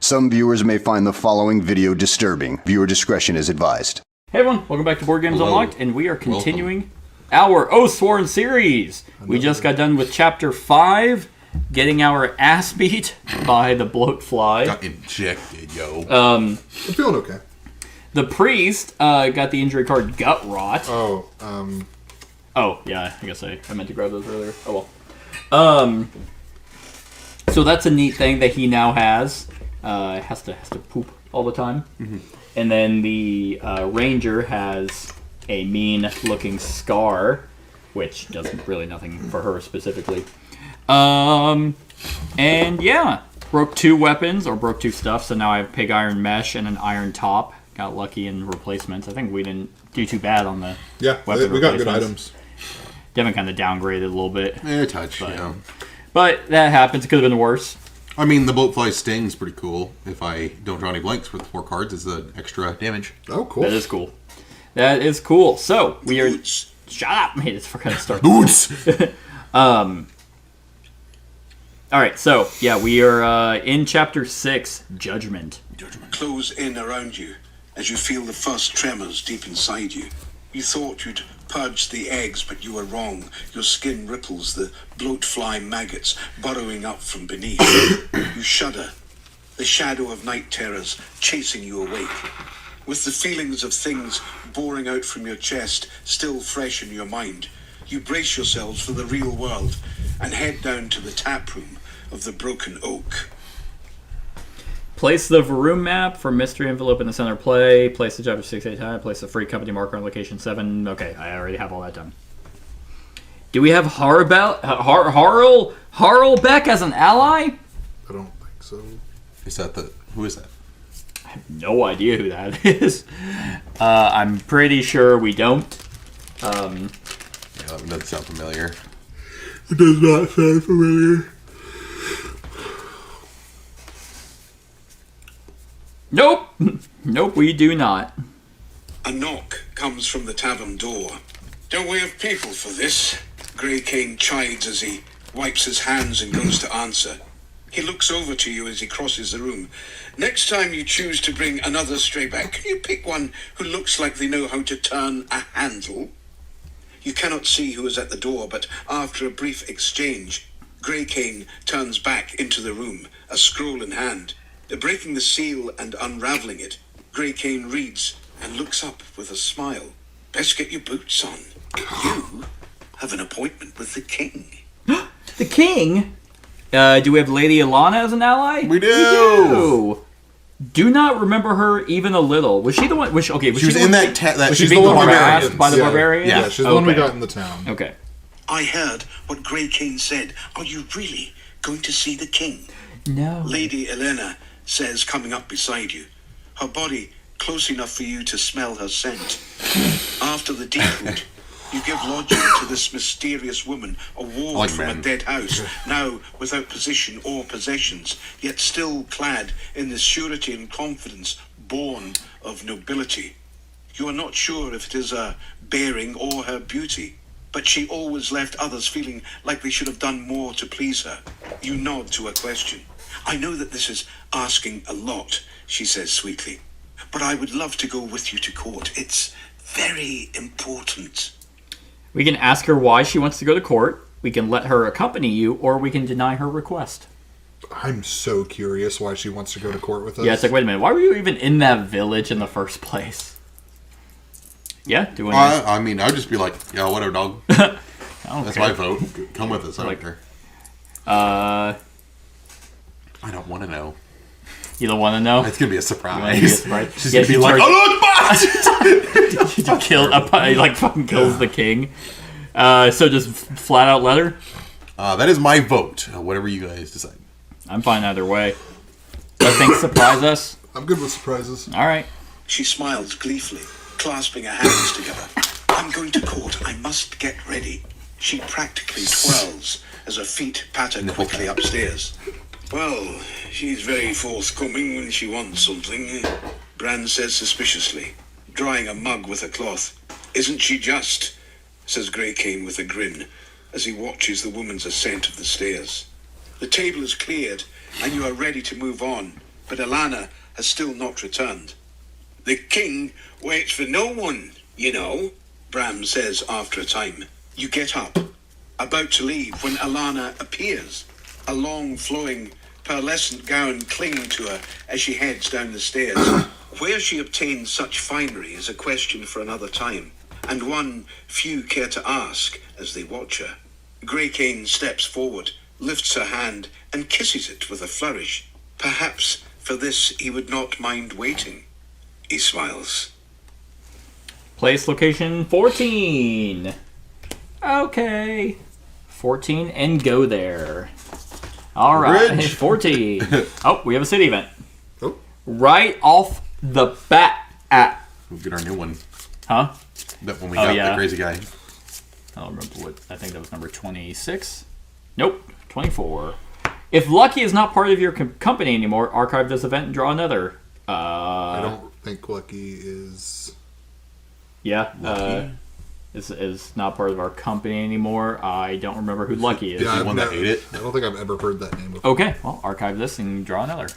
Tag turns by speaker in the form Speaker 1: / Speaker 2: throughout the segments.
Speaker 1: Some viewers may find the following video disturbing. Viewer discretion is advised.
Speaker 2: Hey everyone, welcome back to Board Games Unlocked, and we are continuing our Oathsworn series. We just got done with Chapter 5, getting our ass beat by the bloatfly.
Speaker 3: Got injected, yo.
Speaker 4: I'm feeling okay.
Speaker 2: The priest got the injury card Gut Rot.
Speaker 4: Oh,
Speaker 2: yeah, I guess I meant to grab those earlier. Oh well. So that's a neat thing that he now has. Has to poop all the time. Mm-hmm. And then the ranger has a mean-looking scar, which does really nothing for her specifically. And yeah, broke 2 weapons, or broke 2 stuff, so now I have pig iron mesh and an iron top. Got lucky in replacements. I think we didn't do too bad on the weapon
Speaker 4: we got good items.
Speaker 2: Devin kind of downgraded a little bit.
Speaker 3: A touch, yeah.
Speaker 2: But that happens. It could have been worse.
Speaker 3: I mean, the bloatfly sting's pretty cool. If I don't draw any blanks with 4 cards, it's an extra damage.
Speaker 4: Oh, cool.
Speaker 2: That is cool. That is cool. So, we are... Shut up, mate. It's going to start.
Speaker 3: Boots!
Speaker 2: Alright, so, yeah, we are in Chapter 6, Judgment.
Speaker 5: Close in around you as you feel the first tremors deep inside you. You thought you'd purged the eggs, but you were wrong. Your skin ripples, the bloatfly maggots burrowing up from beneath. You shudder, the shadow of night terrors chasing you awake. With the feelings of things boring out from your chest still fresh in your mind, you brace yourselves for the real world and head down to the tap room of the Broken Oak.
Speaker 2: Place the room map for mystery envelope in the center play. Place the chapter 6 8 time. Place the free company marker on location 7. Okay, I already have all that done. Do we have Harlbeck as an ally?
Speaker 4: I don't think so.
Speaker 3: Is that who is that?
Speaker 2: I have no idea who that is. I'm pretty sure we don't.
Speaker 3: Yeah, that doesn't sound familiar.
Speaker 4: It does not sound familiar.
Speaker 2: Nope. Nope, we do not.
Speaker 5: A knock comes from the tavern door. Don't we have people for this? Grey Cane chides as he wipes his hands and goes to answer. He looks over to you as he crosses the room. Next time you choose to bring another stray back, can you pick one who looks like they know how to turn a handle? You cannot see who is at the door, but after a brief exchange, Grey Cane turns back into the room, a scroll in hand. Breaking the seal and unraveling it, Grey Cane reads and looks up with a smile. Best get your boots on. You have an appointment with the king.
Speaker 2: The king? Do we have Lady Ilana as an ally?
Speaker 3: We do.
Speaker 2: We do. Do not remember her even a little. Was she the one? Was she
Speaker 3: was in that.
Speaker 2: She's
Speaker 3: the one
Speaker 2: harassed by the barbarians?
Speaker 4: Yeah, she's the one we got in the town.
Speaker 2: Okay.
Speaker 5: I heard what Grey Cane said. Are you really going to see the king?
Speaker 2: No.
Speaker 5: Lady Elena says, coming up beside you, her body close enough for you to smell her scent. After the Deepwood, you give lodging to this mysterious woman, a ward from a dead house, now without position or possessions, yet still clad in the surety and confidence born of nobility. You are not sure if it is her bearing or her beauty, but she always left others feeling like they should have done more to please her. You nod to her question. I know that this is asking a lot, she says sweetly, but I would love to go with you to court. It's very important.
Speaker 2: We can ask her why she wants to go to court, we can let her accompany you, or we can deny her request.
Speaker 4: I'm so curious why she wants to go to court with us.
Speaker 2: Yeah, it's like, wait a minute, why were you even in that village in the first place? Yeah, do we?
Speaker 3: I mean, I'd just be like, yeah, whatever, dog. That's my vote. Come with us. I don't care. I don't want to know.
Speaker 2: You don't want to know?
Speaker 3: It's gonna be a surprise.
Speaker 2: She's
Speaker 3: gonna be like,
Speaker 2: "Oh look, boss!" fucking kills the king. So just flat out let her.
Speaker 3: That is my vote. Whatever you guys decide.
Speaker 2: I'm fine either way. Let things surprise us.
Speaker 4: I'm good with surprises.
Speaker 2: All right.
Speaker 5: She smiles gleefully, clasping her hands together. I'm going to court. I must get ready. She practically twirls as her feet patter quickly upstairs. Well, she's very forthcoming when she wants something, Bran says suspiciously, drying a mug with a cloth. Isn't she just? Says Grey Cane with a grin, as he watches the woman's ascent of the stairs. The table is cleared, and you are ready to move on, but Alana has still not returned. The king waits for no one, you know, Bram says after a time. You get up, about to leave, when Alana appears, a long, flowing, pearlescent gown clinging to her as she heads down the stairs. Where she obtains such finery is a question for another time, and one few care to ask as they watch her. Grey Cane steps forward, lifts her hand, and kisses it with a flourish. Perhaps for this he would not mind waiting. He smiles.
Speaker 2: Place location 14. Okay. 14 and go there. All right.
Speaker 3: Bridge.
Speaker 2: 14. Oh, we have a city event.
Speaker 4: Oh.
Speaker 2: Right off the bat.
Speaker 3: We'll get our new one.
Speaker 2: Huh?
Speaker 3: That when we
Speaker 2: Oh,
Speaker 3: got
Speaker 2: yeah.
Speaker 3: the crazy guy.
Speaker 2: I don't remember what. I think that was number 26. Nope. 24. If Lucky is not part of your company anymore, archive this event and draw another.
Speaker 4: I don't think Lucky is.
Speaker 2: Yeah.
Speaker 3: Lucky?
Speaker 2: Is not part of our company anymore. I don't remember who Lucky is.
Speaker 3: the one that ate it?
Speaker 4: I don't think I've ever heard that name before.
Speaker 2: Okay, well, archive this and draw another.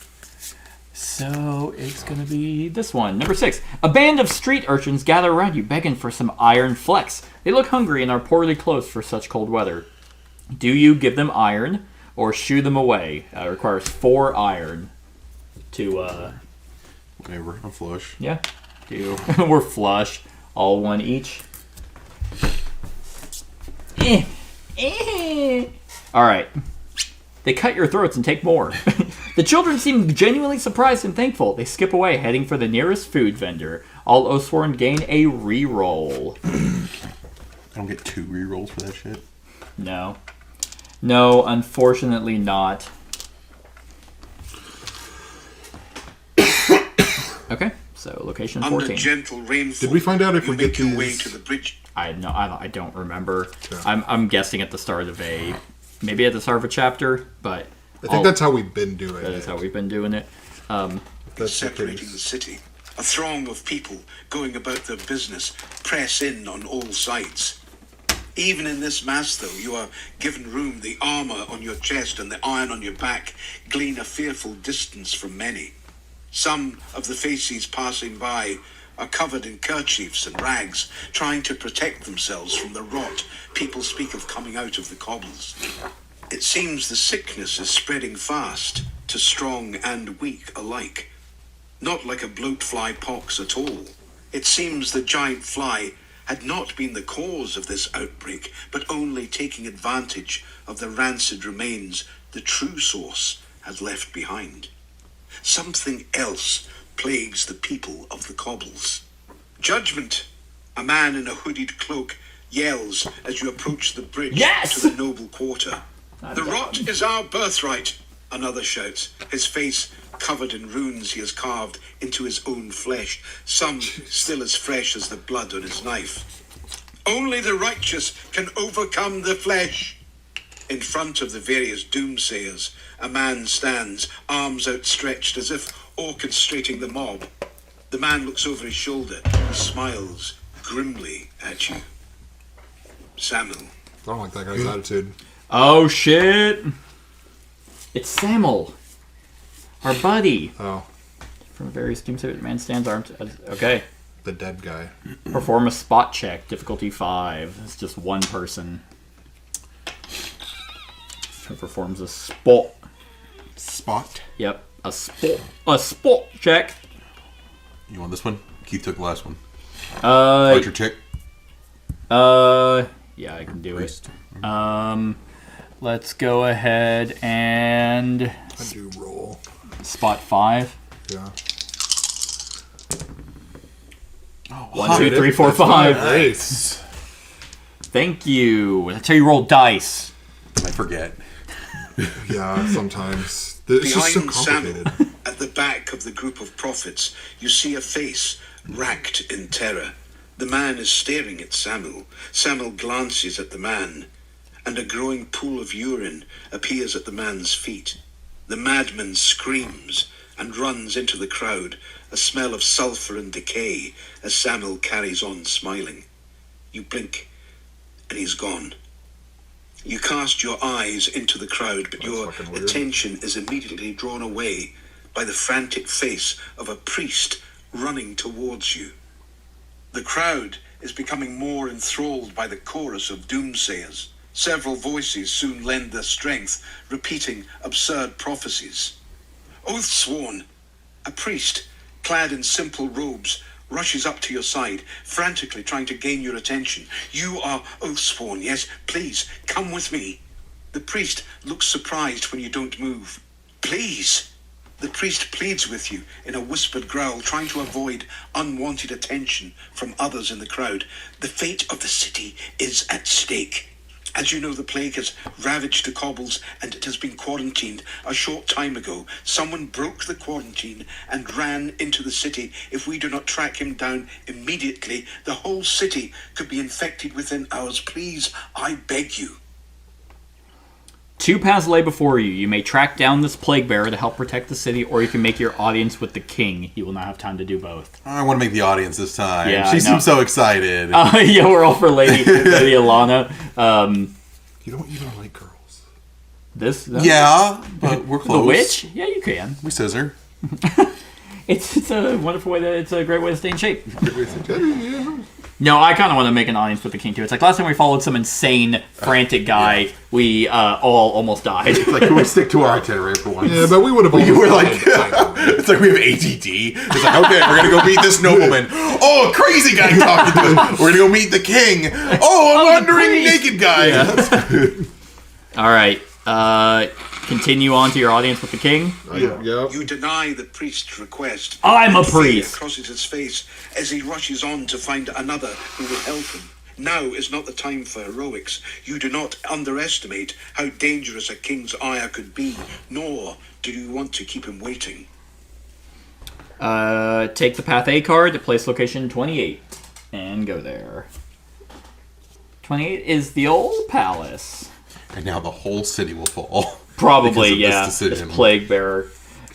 Speaker 2: So it's going to be this one. Number 6. A band of street urchins gather around you, begging for some iron flecks. They look hungry and are poorly clothed for such cold weather. Do you give them iron or shoo them away? It requires 4 iron to,
Speaker 3: Whatever. I'm flush.
Speaker 2: yeah, we're flush. All 1 each. Alright. They cut your throats and take more. The children seem genuinely surprised and thankful. They skip away, heading for the nearest food vendor. All Oathsworn gain a reroll.
Speaker 3: I don't get 2 rerolls for that shit.
Speaker 2: No. No, unfortunately not. Okay, so location
Speaker 5: Under
Speaker 2: 14.
Speaker 5: gentle rainfall,
Speaker 4: Did we find out if
Speaker 5: you
Speaker 4: we get
Speaker 5: make your way
Speaker 4: these-
Speaker 5: to the bridge.
Speaker 2: I don't remember.
Speaker 4: Yeah.
Speaker 2: I'm guessing at the start of maybe at the start of a chapter, but
Speaker 4: I think that's how we've been doing
Speaker 2: that
Speaker 4: it.
Speaker 2: is how we've been doing it.
Speaker 4: If that's the
Speaker 5: Separating the
Speaker 4: case.
Speaker 5: city. A throng of people going about their business press in on all sides. Even in this mass, though, you are given room. The armour on your chest and the iron on your back glean a fearful distance from many. Some of the faces passing by are covered in kerchiefs and rags, trying to protect themselves from the rot people speak of coming out of the cobbles. It seems the sickness is spreading fast to strong and weak alike. Not like a bloat fly pox at all. It seems the giant fly had not been the cause of this outbreak, but only taking advantage of the rancid remains the true source had left behind. Something else plagues the people of the cobbles. Judgment! A man in a hooded cloak yells as you approach the bridge
Speaker 2: Yes!
Speaker 5: to the noble quarter. The rot is our birthright, another shouts, his face covered in runes he has carved into his own flesh, some still as fresh as the blood on his knife. Only the righteous can overcome the flesh. In front of the various doomsayers, a man stands, arms outstretched as if orchestrating the mob. The man looks over his shoulder and smiles grimly at you. Samuel.
Speaker 4: I don't like that guy's attitude.
Speaker 2: Oh shit! It's Samuel, our buddy.
Speaker 4: Oh,
Speaker 2: From various doomsday, the man stands armed. Okay.
Speaker 4: the dead guy.
Speaker 2: Perform a spot check, difficulty 5. It's just one person who performs a spot.
Speaker 3: Spot.
Speaker 2: Yep, a spot check.
Speaker 3: You want this one? Keith took the last one.
Speaker 2: Uh,
Speaker 3: Archer check.
Speaker 2: yeah, I can do it. Let's go ahead and
Speaker 4: I do roll.
Speaker 2: spot 5.
Speaker 4: Yeah.
Speaker 2: 1, 2, 3, 4, 5.
Speaker 4: Nice.
Speaker 2: Thank you. That's how you roll dice.
Speaker 3: I forget.
Speaker 4: Yeah, sometimes. It's just so
Speaker 5: Behind Samuel,
Speaker 4: complicated.
Speaker 5: at the back of the group of prophets, you see a face racked in terror. The man is staring at Samuel. Samuel glances at the man, and a growing pool of urine appears at the man's feet. The madman screams and runs into the crowd, a smell of sulphur and decay as Samuel carries on smiling. You blink, and he's gone. You cast your eyes into the crowd, but
Speaker 4: That's
Speaker 5: your
Speaker 4: fucking weird.
Speaker 5: attention is immediately drawn away by the frantic face of a priest running towards you. The crowd is becoming more enthralled by the chorus of doomsayers. Several voices soon lend their strength, repeating absurd prophecies. Oathsworn, a priest, clad in simple robes, rushes up to your side, frantically trying to gain your attention. You are Oathsworn, yes? Please, come with me. The priest looks surprised when you don't move. Please! The priest pleads with you in a whispered growl, trying to avoid unwanted attention from others in the crowd. The fate of the city is at stake. As you know, the plague has ravaged the cobbles and it has been quarantined. A short time ago, someone broke the quarantine and ran into the city. If we do not track him down immediately, the whole city could be infected within hours. Please, I beg you.
Speaker 2: 2 paths lay before you. You may track down this plague bearer to help protect the city, or you can make your audience with the king. You will not have time to do both.
Speaker 3: I want to make the audience this time.
Speaker 2: Yeah,
Speaker 3: She seems so excited.
Speaker 2: Yeah, we're all for Lady Alana.
Speaker 4: You don't even like girls.
Speaker 2: This?
Speaker 3: Yeah, but we're close.
Speaker 2: The witch? Yeah, you can.
Speaker 3: We scissor.
Speaker 2: It's a wonderful way. It's a great way to stay in shape. No, I kind of want to make an audience with the king too. It's like last time we followed some insane, frantic guy. We all almost died.
Speaker 6: Like, can we stick to our itinerary for once?
Speaker 4: Yeah, but we would have.
Speaker 3: You were like, it's like we have ADD. It's like, okay, we're gonna go meet this nobleman. Oh, a crazy guy talking to us. We're gonna go meet the king. Oh, a wandering naked guy.
Speaker 2: Yeah. All right. Continue on to your audience with the king.
Speaker 4: Yep.
Speaker 5: You deny the priest's request.
Speaker 2: I'm a
Speaker 5: Fear
Speaker 2: priest.
Speaker 5: crosses his face as he rushes on to find another who will help him. Now is not the time for heroics. You do not underestimate how dangerous a king's ire could be, nor do you want to keep him waiting.
Speaker 2: Take the Path A card to place location 28 and go there. 28 is the old palace.
Speaker 3: And now the whole city will fall.
Speaker 2: Probably,
Speaker 3: because of
Speaker 2: yeah.
Speaker 3: this decision.
Speaker 2: This plague bearer.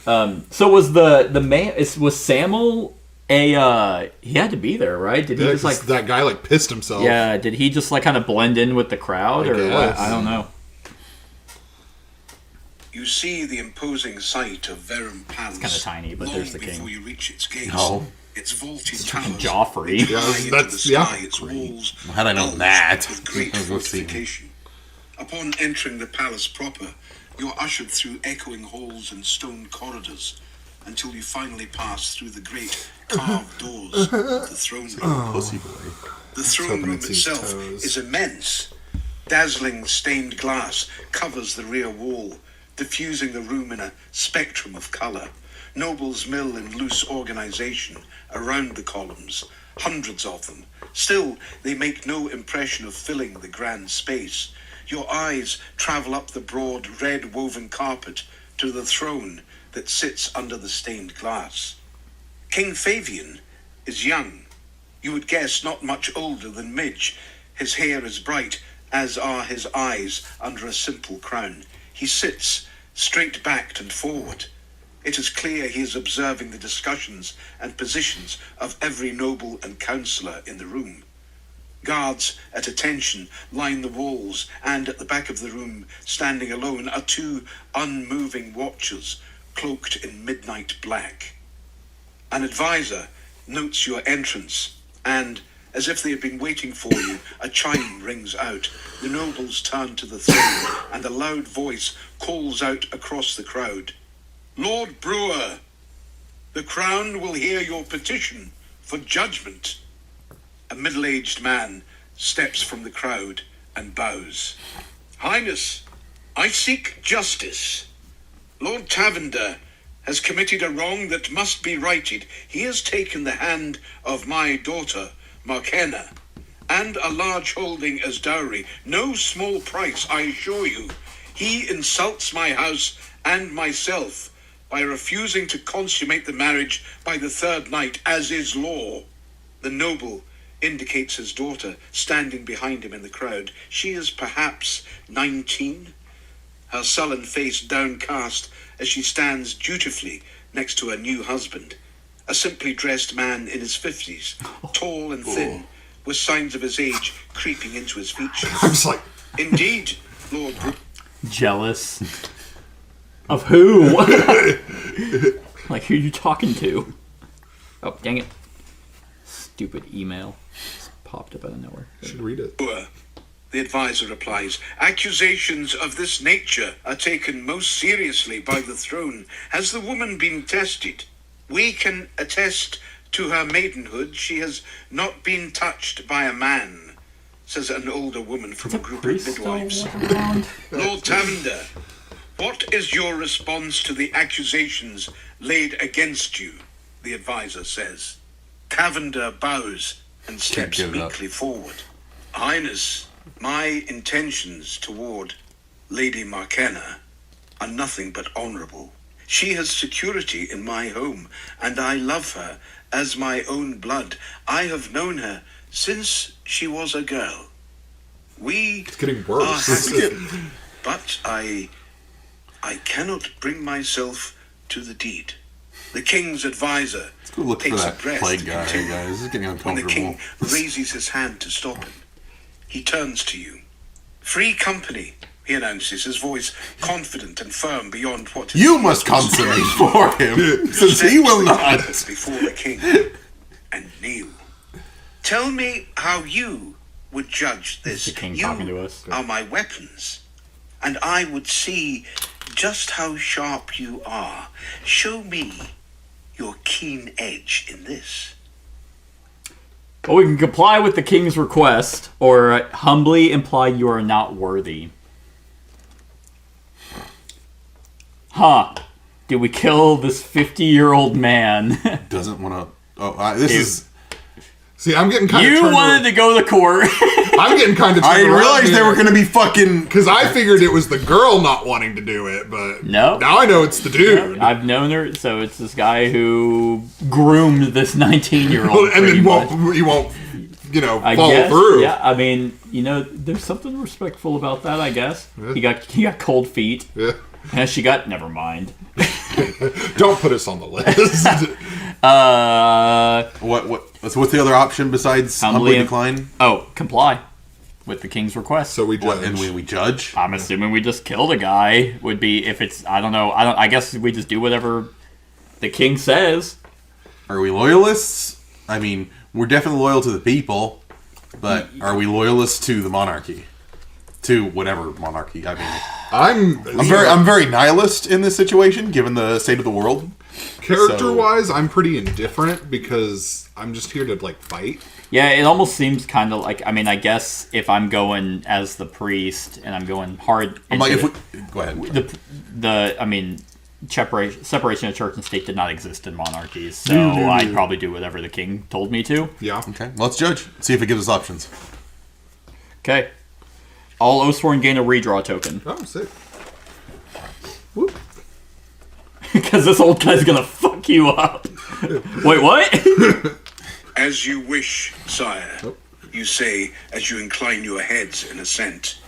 Speaker 2: So was the man? Was Samuel a? He had to be there, right? Did he just like
Speaker 4: that guy like pissed himself?
Speaker 2: Yeah. Did he just like kind of blend in with the crowd, or what? I don't know.
Speaker 5: You see the imposing sight of Verum Palace.
Speaker 2: It's kind of tiny, but
Speaker 5: long
Speaker 2: there's the
Speaker 5: before
Speaker 2: king.
Speaker 5: you reach its gates.
Speaker 3: No.
Speaker 5: Its vaulted towers.
Speaker 2: Joffrey.
Speaker 5: High into the
Speaker 4: that's-
Speaker 5: sky,
Speaker 4: yeah.
Speaker 5: its walls.
Speaker 3: Had I known
Speaker 5: bulged
Speaker 3: that,
Speaker 5: with great
Speaker 3: I'll go see.
Speaker 5: fortification. Upon entering the palace proper, you're ushered through echoing halls and stone corridors until you finally pass through the great carved doors of the throne room.
Speaker 3: Pussy boy.
Speaker 5: The throne
Speaker 4: hoping
Speaker 5: room
Speaker 4: it's his
Speaker 5: itself
Speaker 4: toes.
Speaker 5: is immense. Dazzling stained glass covers the rear wall, diffusing the room in a spectrum of colour. Nobles mill in loose organisation around the columns, hundreds of them. Still, they make no impression of filling the grand space. Your eyes travel up the broad red woven carpet to the throne that sits under the stained glass. King Fabian is young. You would guess not much older than Midge. His hair is bright, as are his eyes under a simple crown. He sits straight-backed and forward. It is clear he is observing the discussions and positions of every noble and councillor in the room. Guards at attention line the walls, and at the back of the room, standing alone, are 2 unmoving watchers, cloaked in midnight black. An advisor notes your entrance, and, as if they had been waiting for you, a chime rings out. The nobles turn to the throne, and a loud voice calls out across the crowd. Lord Brewer, the crown will hear your petition for judgment. A middle-aged man steps from the crowd and bows. Highness, I seek justice. Lord Tavender has committed a wrong that must be righted. He has taken the hand of my daughter, Markenna, and a large holding as dowry. No small price, I assure you. He insults my house and myself by refusing to consummate the marriage by the 3rd night, as is law. The noble indicates his daughter, standing behind him in the crowd. She is perhaps 19, her sullen face downcast as she stands dutifully next to her new husband, a simply dressed man in his 50s, tall and thin, with signs of his age creeping into his features.
Speaker 4: I was like,
Speaker 5: Indeed, Lord
Speaker 2: Jealous. Of who? Like, who are you talking to? Oh, dang it. Stupid email. Just popped up out of nowhere.
Speaker 4: Should read it.
Speaker 5: The advisor replies, accusations of this nature are taken most seriously by the throne. Has the woman been tested? We can attest to her maidenhood. She has not been touched by a man, says an older woman from a group of midwives. Lord Tavender, what is your response to the accusations laid against you? The advisor says. Tavender bows and steps
Speaker 3: give it up.
Speaker 5: meekly forward. Highness, my intentions toward Lady Markenna are nothing but honorable. She has security in my home, and I love her as my own blood. I have known her since she was a girl.
Speaker 4: It's getting
Speaker 5: are
Speaker 4: worse.
Speaker 5: happy, but I cannot bring myself to the deed. The king's advisor
Speaker 3: Let's go look for
Speaker 5: takes a
Speaker 3: that
Speaker 5: breath
Speaker 3: plague
Speaker 5: to
Speaker 3: guy,
Speaker 5: continue.
Speaker 3: guys. This is getting
Speaker 5: When the
Speaker 3: uncomfortable.
Speaker 5: king raises his hand to stop him, he turns to you. Free company, he announces, his voice confident and firm beyond what his
Speaker 3: You must
Speaker 5: peers
Speaker 3: consummate
Speaker 5: will
Speaker 3: for him, since he will not.
Speaker 5: before the king and kneel. Tell me how you would judge this.
Speaker 2: The king
Speaker 5: You
Speaker 2: talking to us.
Speaker 5: are my weapons, and I would see just how sharp you are. Show me your keen edge in this.
Speaker 2: Well, we can comply with the king's request, or humbly imply you are not worthy. Huh. Did we kill this 50-year-old man?
Speaker 3: Doesn't want to. Oh, this is.
Speaker 4: See, I'm getting kind of.
Speaker 2: You wanted to go to court.
Speaker 4: I'm getting kind of.
Speaker 3: I didn't realize they were going to be fucking.
Speaker 4: Because I figured it was the girl not wanting to do it, but
Speaker 2: No.
Speaker 4: now I know it's the dude.
Speaker 2: I've known her, so it's this guy who groomed this 19-year-old.
Speaker 4: And
Speaker 2: pretty
Speaker 4: then
Speaker 2: much.
Speaker 4: he won't,
Speaker 2: I
Speaker 4: follow
Speaker 2: guess,
Speaker 4: through.
Speaker 2: yeah. I mean, there's something respectful about that, I guess.
Speaker 4: Yeah.
Speaker 2: He got cold feet.
Speaker 4: Yeah.
Speaker 2: And she got, never mind.
Speaker 4: Don't put us on the list.
Speaker 3: What's the other option besides humbly decline?
Speaker 2: Oh, comply with the king's request.
Speaker 4: So we
Speaker 3: What,
Speaker 4: judge.
Speaker 3: and we judge?
Speaker 2: I'm assuming we just kill the guy. Would be if it's I guess we just do whatever the king says.
Speaker 3: Are we loyalists? I mean, we're definitely loyal to the people, but are we loyalists to the monarchy? To whatever monarchy? I mean, I'm very nihilist in this situation, given the state of the world.
Speaker 4: Character-wise, I'm pretty indifferent because I'm just here to fight.
Speaker 2: Yeah, it almost seems kind of like, I guess if I'm going as the priest and I'm going hard into
Speaker 3: Go ahead.
Speaker 2: separation of church and state did not exist in monarchies, so I'd probably do whatever the king told me to.
Speaker 4: Yeah.
Speaker 3: Okay, well, let's judge. See if it gives us options.
Speaker 2: Okay. All Oathsworn gain a redraw token.
Speaker 4: Oh, sick.
Speaker 2: Because this old guy's gonna fuck you up. Wait, what?
Speaker 5: As you wish, sire, you say as you incline your heads in assent.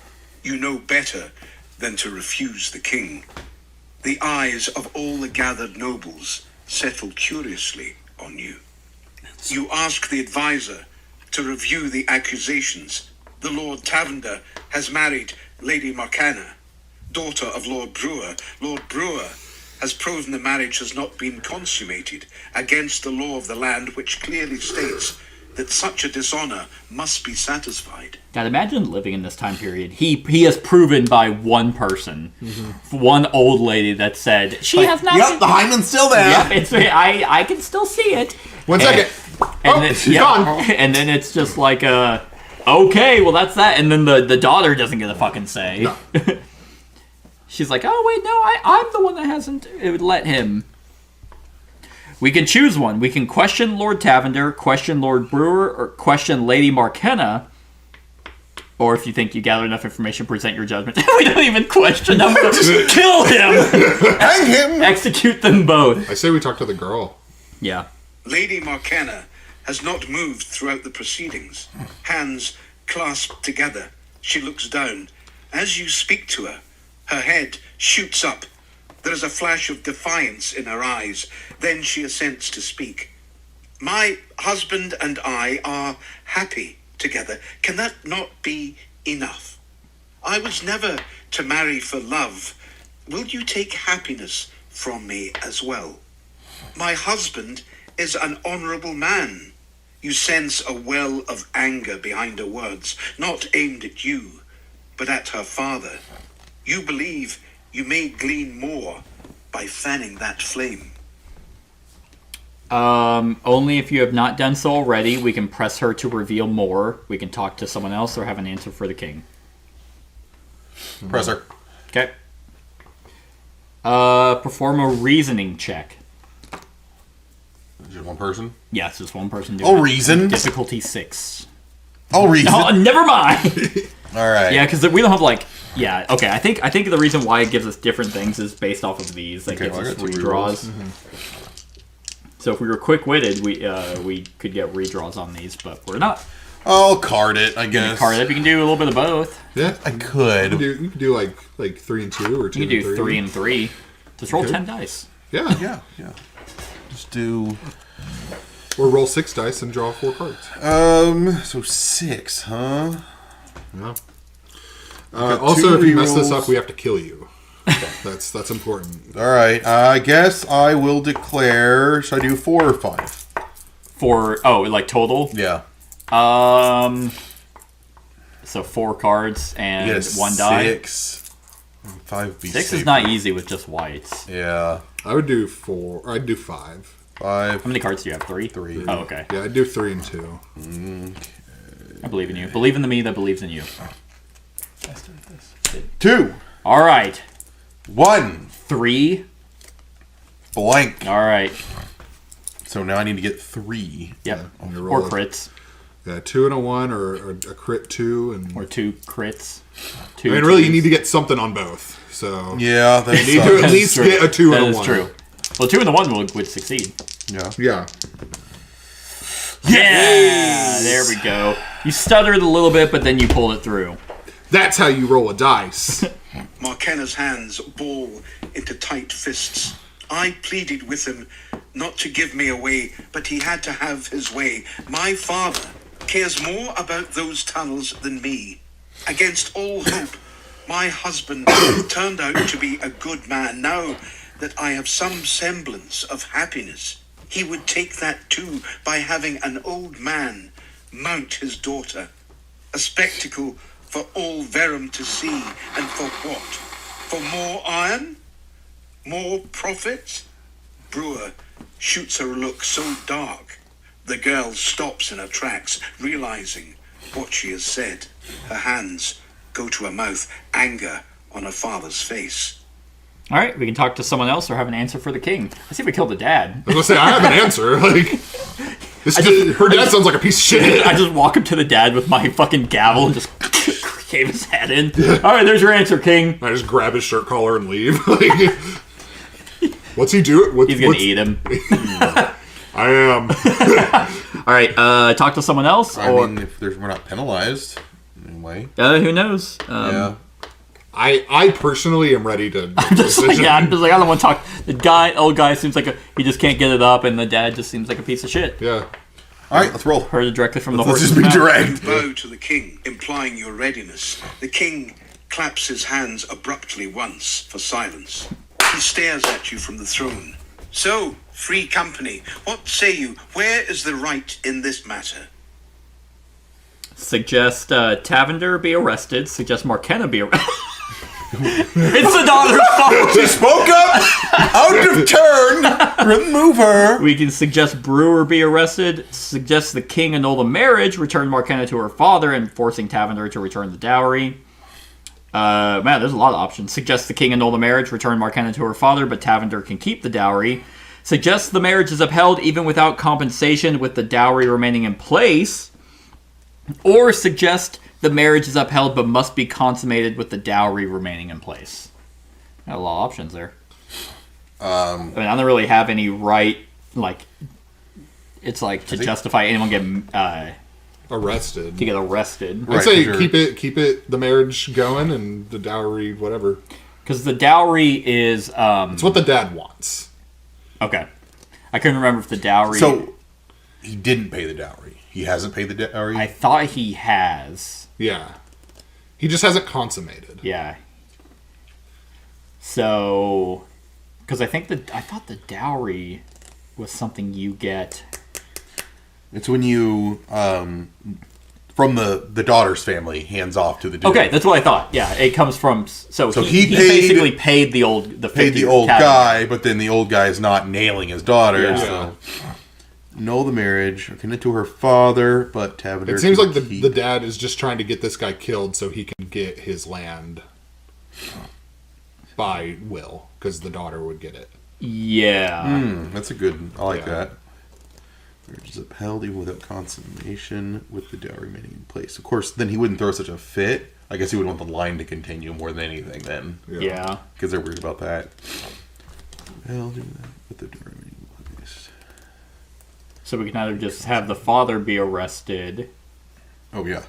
Speaker 5: You know better than to refuse the king. The eyes of all the gathered nobles settle curiously on you. You ask the advisor to review the accusations. The Lord Tavender has married Lady Markenna, daughter of Lord Brewer. Lord Brewer has proven the marriage has not been consummated against the law of the land, which clearly states that such a dishonor must be satisfied.
Speaker 2: God, imagine living in this time period. He has proven by one person, one old lady that said she has not.
Speaker 3: Yep, the hymen's still there.
Speaker 2: Yep, I can still see it.
Speaker 4: One second. She's gone.
Speaker 2: And then it's just like okay, well that's that. And then the daughter doesn't get a fucking say.
Speaker 4: No.
Speaker 2: She's like, oh wait, no, I'm the one that hasn't let him. We can choose one. We can question Lord Tavender, question Lord Brewer, or question Lady Markenna. Or if you think you gather enough information, present your judgment. We don't even question them. Just kill him.
Speaker 3: Hang him.
Speaker 2: Execute them both.
Speaker 4: I say we talk to the girl.
Speaker 2: Yeah.
Speaker 5: Lady Markenna has not moved throughout the proceedings. Hands clasped together, she looks down. As you speak to her, her head shoots up. There is a flash of defiance in her eyes. Then she assents to speak. My husband and I are happy together. Can that not be enough? I was never to marry for love. Will you take happiness from me as well? My husband is an honourable man. You sense a well of anger behind her words, not aimed at you, but at her father. You believe you may glean more by fanning that flame.
Speaker 2: Only if you have not done so already. We can press her to reveal more. We can talk to someone else or have an answer for the king.
Speaker 3: Press her.
Speaker 2: Okay. Perform a reasoning check.
Speaker 3: Just one person?
Speaker 2: Yes, just one person doing
Speaker 3: Oh,
Speaker 2: it.
Speaker 3: reason?
Speaker 2: Difficulty 6.
Speaker 3: Oh, reason?
Speaker 2: Oh, never mind!
Speaker 3: All right.
Speaker 2: Yeah, because we don't have, like... Yeah, okay, I think the reason why it gives us different things is based off of these. That gives us redraws. So if we were quick-witted, we could get redraws on these, but we're not.
Speaker 3: I'll card it, I guess.
Speaker 2: Card it. You can do a little bit of both.
Speaker 4: Yeah,
Speaker 3: I could.
Speaker 4: you could do like 3 and 2 or 2
Speaker 2: You can
Speaker 4: and
Speaker 2: do
Speaker 4: 3.
Speaker 2: 3 and 3. Just roll
Speaker 4: Okay.
Speaker 2: 10 dice.
Speaker 4: Yeah.
Speaker 3: Yeah. Just do...
Speaker 4: Or roll 6 dice and draw 4 cards.
Speaker 3: So 6, huh?
Speaker 4: Yeah.
Speaker 3: got
Speaker 4: Also,
Speaker 3: 2
Speaker 4: if you mess this
Speaker 3: rerolls.
Speaker 4: up, we have to kill you. That's important.
Speaker 3: All right. I guess I will declare... Should I do 4 or 5?
Speaker 2: For like total.
Speaker 3: Yeah.
Speaker 2: So 4 cards
Speaker 3: You
Speaker 2: and
Speaker 3: get a
Speaker 2: 1 die.
Speaker 3: 6. 5 be
Speaker 2: 6
Speaker 3: safer.
Speaker 2: is not easy with just whites.
Speaker 3: Yeah.
Speaker 4: I would do 4. Or I'd do 5.
Speaker 3: 5.
Speaker 2: How many cards do you have? 3.
Speaker 3: 3.
Speaker 2: Oh, okay.
Speaker 4: Yeah, I'd do 3 and 2.
Speaker 2: I believe in you. Believe in the me that believes in you.
Speaker 3: 2.
Speaker 2: All right.
Speaker 3: 1.
Speaker 2: 3.
Speaker 3: Blank.
Speaker 2: All right.
Speaker 3: So now I need to get 3.
Speaker 2: Yep.
Speaker 4: And you
Speaker 2: Or
Speaker 4: roll
Speaker 2: crits.
Speaker 4: Yeah, 2 and a 1 or a crit 2 and.
Speaker 2: Or 2 crits.
Speaker 4: I
Speaker 2: 2
Speaker 4: mean, really, you
Speaker 2: twos.
Speaker 4: need to get something on both. So
Speaker 3: Yeah, that's...
Speaker 4: you need to
Speaker 2: That
Speaker 4: at
Speaker 2: is
Speaker 4: least
Speaker 2: true.
Speaker 4: get a 2
Speaker 2: That
Speaker 4: and a
Speaker 2: is
Speaker 4: 1.
Speaker 2: true. Well, 2 and the 1 would succeed.
Speaker 3: Yeah.
Speaker 4: Yeah.
Speaker 2: Yeah! There we go. You stuttered a little bit, but then you pulled it through.
Speaker 4: That's how you roll a dice.
Speaker 5: Markenna's hands ball into tight fists. I pleaded with him not to give me away, but he had to have his way. My father cares more about those tunnels than me. Against all hope, my husband turned out to be a good man. Now that I have some semblance of happiness, he would take that too by having an old man mount his daughter. A spectacle for all Verum to see, and for what? For more iron? More profit? Brewer shoots her a look so dark, the girl stops in her tracks, realizing what she has said. Her hands go to her mouth, anger on her father's face.
Speaker 2: All right, we can talk to someone else or have an answer for the king. Let's see if we killed the dad.
Speaker 4: I was gonna say I have an answer. Like, her dad sounds like a piece of shit.
Speaker 2: I just walk up to the dad with my fucking gavel and just cave his head in. All right, there's your answer, king.
Speaker 4: I just grab his shirt collar and leave. Like, what's he do?
Speaker 2: He's gonna eat him.
Speaker 4: I am.
Speaker 2: All right, talk to someone else,
Speaker 3: I
Speaker 2: or
Speaker 3: mean, if we're not penalized, anyway.
Speaker 2: who knows?
Speaker 3: Yeah.
Speaker 4: I personally am ready to.
Speaker 2: I'm just like, I don't want to talk. The old guy seems like he just can't get it up, and the dad just seems like a piece of shit.
Speaker 4: Yeah.
Speaker 3: All right, let's roll.
Speaker 2: Heard it directly from the
Speaker 3: Let's
Speaker 2: horse's
Speaker 3: just be
Speaker 2: mouth.
Speaker 3: direct.
Speaker 5: Bow to the king, implying your readiness. The king claps his hands abruptly once for silence. He stares at you from the throne. So, free company, what say you? Where is the right in this matter?
Speaker 2: Suggest Tavender be arrested. Suggest Markenna be arrested. It's the daughter's fault.
Speaker 3: She spoke up! Out of turn! Remove her!
Speaker 2: We can suggest Brewer be arrested. Suggest the king annul the marriage. Return Markenna to her father, and forcing Tavender to return the dowry. Man, there's a lot of options. Suggest the king annul the marriage. Return Markenna to her father, but Tavender can keep the dowry. Suggest the marriage is upheld even without compensation, with the dowry remaining in place. Or suggest the marriage is upheld but must be consummated with the dowry remaining in place. Got a lot of options there. I mean, I don't really have any right, like, it's like to justify anyone getting
Speaker 4: Arrested.
Speaker 2: to get arrested.
Speaker 3: Right,
Speaker 4: I'd say
Speaker 3: for sure.
Speaker 4: keep it the marriage going and the dowry whatever.
Speaker 2: Because the dowry is
Speaker 4: It's what the dad wants.
Speaker 2: okay. I couldn't remember if the dowry.
Speaker 3: So, he didn't pay the dowry. He hasn't paid the dowry?
Speaker 2: I thought he has.
Speaker 4: Yeah. He just hasn't consummated.
Speaker 2: Yeah. So, because I thought the dowry was something you get.
Speaker 3: It's when you, from the daughter's family, hands off to the dude.
Speaker 2: Okay, that's what I thought. Yeah, it comes from... So he
Speaker 3: he
Speaker 2: basically paid the old
Speaker 3: guy, but then the old guy is not nailing his daughter.
Speaker 2: Yeah.
Speaker 3: So annul the marriage, or connect to her father, but Tavender...
Speaker 4: It seems like the dad is just trying to get this guy killed so he can get his land by will, because the daughter would get it.
Speaker 2: Yeah.
Speaker 3: That's a good... I like that. Marriage is upheld even without consummation with the dowry remaining in place. Of course, then he wouldn't throw such a fit. I guess he would want the line to continue more than anything then.
Speaker 2: Yeah.
Speaker 3: Because they're worried about that. Upheld with the dowry remaining in place.
Speaker 2: So we can either just have the father be arrested.
Speaker 3: Oh, yeah.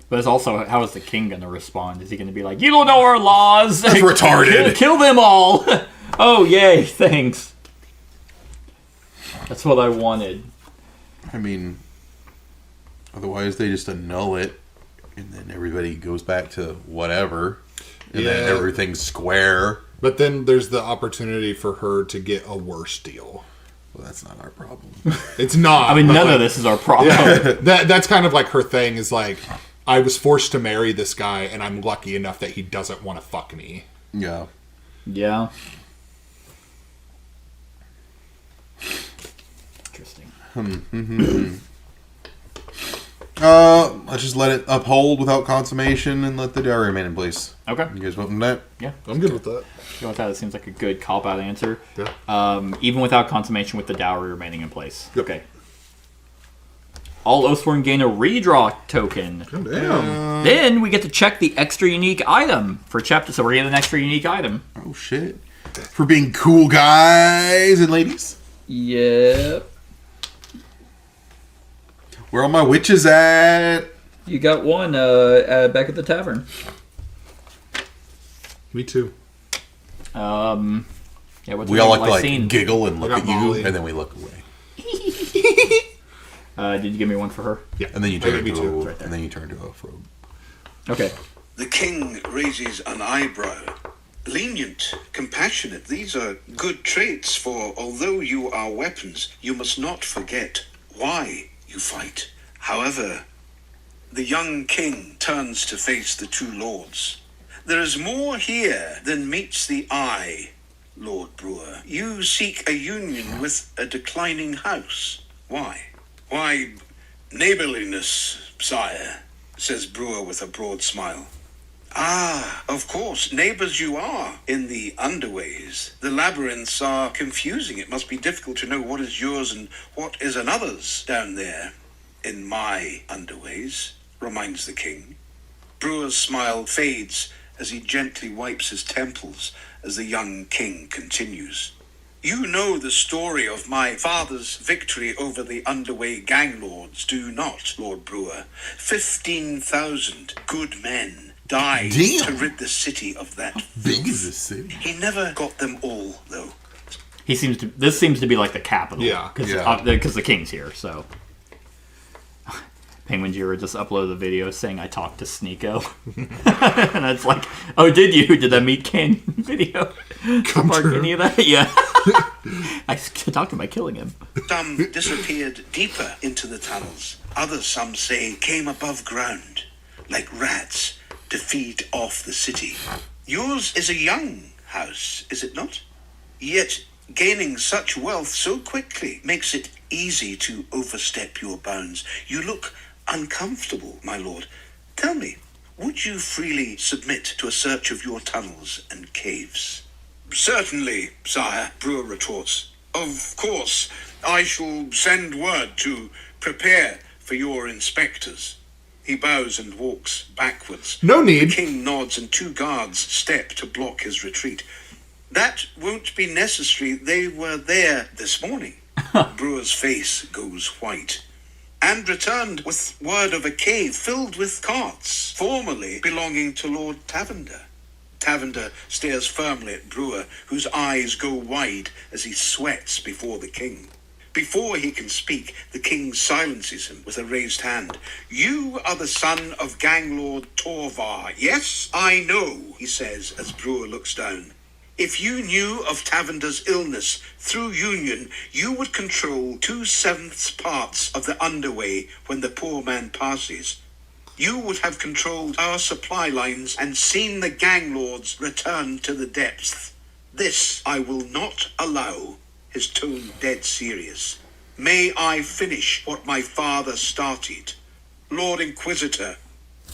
Speaker 2: But it's also, how is the king going to respond? Is he going to be like, you don't know our laws?
Speaker 3: That's retarded.
Speaker 2: Kill them all. Oh, yay, thanks. That's what I wanted.
Speaker 3: I mean, otherwise they just annul it, and then everybody goes back to whatever, and then everything's square.
Speaker 4: But then there's the opportunity for her to get a worse deal.
Speaker 3: Well, that's not our problem.
Speaker 4: It's not.
Speaker 2: I mean, none of this is our problem.
Speaker 4: Yeah, that's kind of like her thing is like, I was forced to marry this guy, and I'm lucky enough that he doesn't want to fuck me.
Speaker 3: Yeah.
Speaker 2: Yeah. Interesting.
Speaker 3: Let's just let it uphold without consummation and let the dowry remain in place.
Speaker 2: Okay.
Speaker 3: You guys want that?
Speaker 2: Yeah.
Speaker 4: I'm good with that.
Speaker 2: Go with that. It seems like a good cop-out answer.
Speaker 4: Yeah.
Speaker 2: Even without consummation with the dowry remaining in place.
Speaker 4: Yep.
Speaker 2: Okay. All Oathsworn gain a redraw token.
Speaker 4: Oh, damn.
Speaker 2: Then we get to check the extra unique item for chapter. So we're getting an extra unique item.
Speaker 3: Oh, shit. For being cool guys and ladies.
Speaker 2: Yep.
Speaker 3: Where are my witches at?
Speaker 2: You got one back at the tavern.
Speaker 4: Me too.
Speaker 2: Yeah, what's
Speaker 3: We all
Speaker 2: like
Speaker 3: like to giggle and look
Speaker 4: got
Speaker 3: at you,
Speaker 4: Molly.
Speaker 3: and then we look away.
Speaker 2: Did you give me one for her?
Speaker 4: Yeah.
Speaker 3: And then you turn
Speaker 4: I gave
Speaker 3: into
Speaker 4: you two.
Speaker 3: and then you turn to a robe.
Speaker 2: Okay.
Speaker 5: The king raises an eyebrow. Lenient, compassionate, these are good traits, for although you are weapons, you must not forget why you fight. However, the young king turns to face the two lords. There is more here than meets the eye, Lord Brewer. You seek a union with a declining house. Why? Why, neighborliness, sire, says Brewer with a broad smile. Ah, of course, neighbors you are in the underways. The labyrinths are confusing. It must be difficult to know what is yours and what is another's down there in my underways, reminds the king. Brewer's smile fades as he gently wipes his temples as the young king continues. You know the story of my father's victory over the underway gang lords, do you not, Lord Brewer? 15,000 good men died to rid the city of that.
Speaker 3: Big is this city?
Speaker 5: He never got them all, though.
Speaker 2: This seems to be like the capital.
Speaker 4: Yeah.
Speaker 2: Because the king's here, so. Penguin Jira just uploaded a video saying I talked to Sneeko. And it's like, oh, did you? Did that meat can video?
Speaker 4: Come true.
Speaker 2: Any of that? Yeah. I talked to him by killing him.
Speaker 5: Some disappeared deeper into the tunnels. Others, some say, came above ground, like rats, to feed off the city. Yours is a young house, is it not? Yet gaining such wealth so quickly makes it easy to overstep your bounds. You look uncomfortable, my lord. Tell me, would you freely submit to a search of your tunnels and caves? Certainly, sire, Brewer retorts. Of course, I shall send word to prepare for your inspectors. He bows and walks backwards.
Speaker 4: No need.
Speaker 5: The king nods and two guards step to block his retreat. That won't be necessary. They were there this morning. Brewer's face goes white. And returned with word of a cave filled with carts, formerly belonging to Lord Tavender. Tavender stares firmly at Brewer, whose eyes go wide as he sweats before the king. Before he can speak, the king silences him with a raised hand. You are the son of Gang Lord Torvar. Yes, I know, he says as Brewer looks down. If you knew of Tavander's illness through union, you would control 2/7 parts of the underway when the poor man passes. You would have controlled our supply lines and seen the gang lords return to the depths. This I will not allow, his tone dead serious. May I finish what my father started. Lord Inquisitor,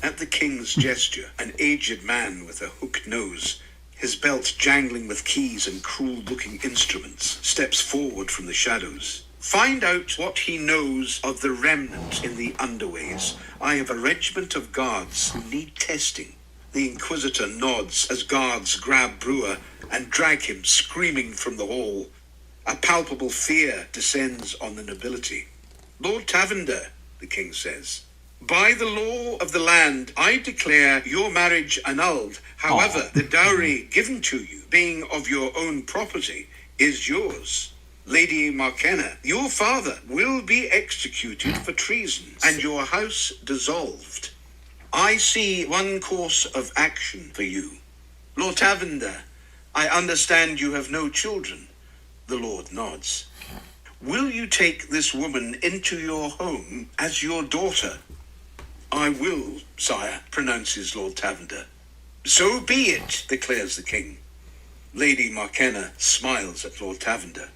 Speaker 5: at the king's gesture, an aged man with a hooked nose, his belt jangling with keys and cruel-looking instruments, steps forward from the shadows. Find out what he knows of the remnant in the underways. I have a regiment of guards who need testing. The Inquisitor nods as guards grab Brewer and drag him screaming from the hall. A palpable fear descends on the nobility. Lord Tavender, the king says, by the law of the land, I declare your marriage annulled. However, the dowry given to you, being of your own property, is yours. Lady Markenna, your father will be executed for treason and your house dissolved. I see one course of action for you. Lord Tavender, I understand you have no children. The Lord nods. Will you take this woman into your home as your daughter? I will, sire, pronounces Lord Tavender. So be it, declares the king. Lady Markenna smiles at Lord Tavender.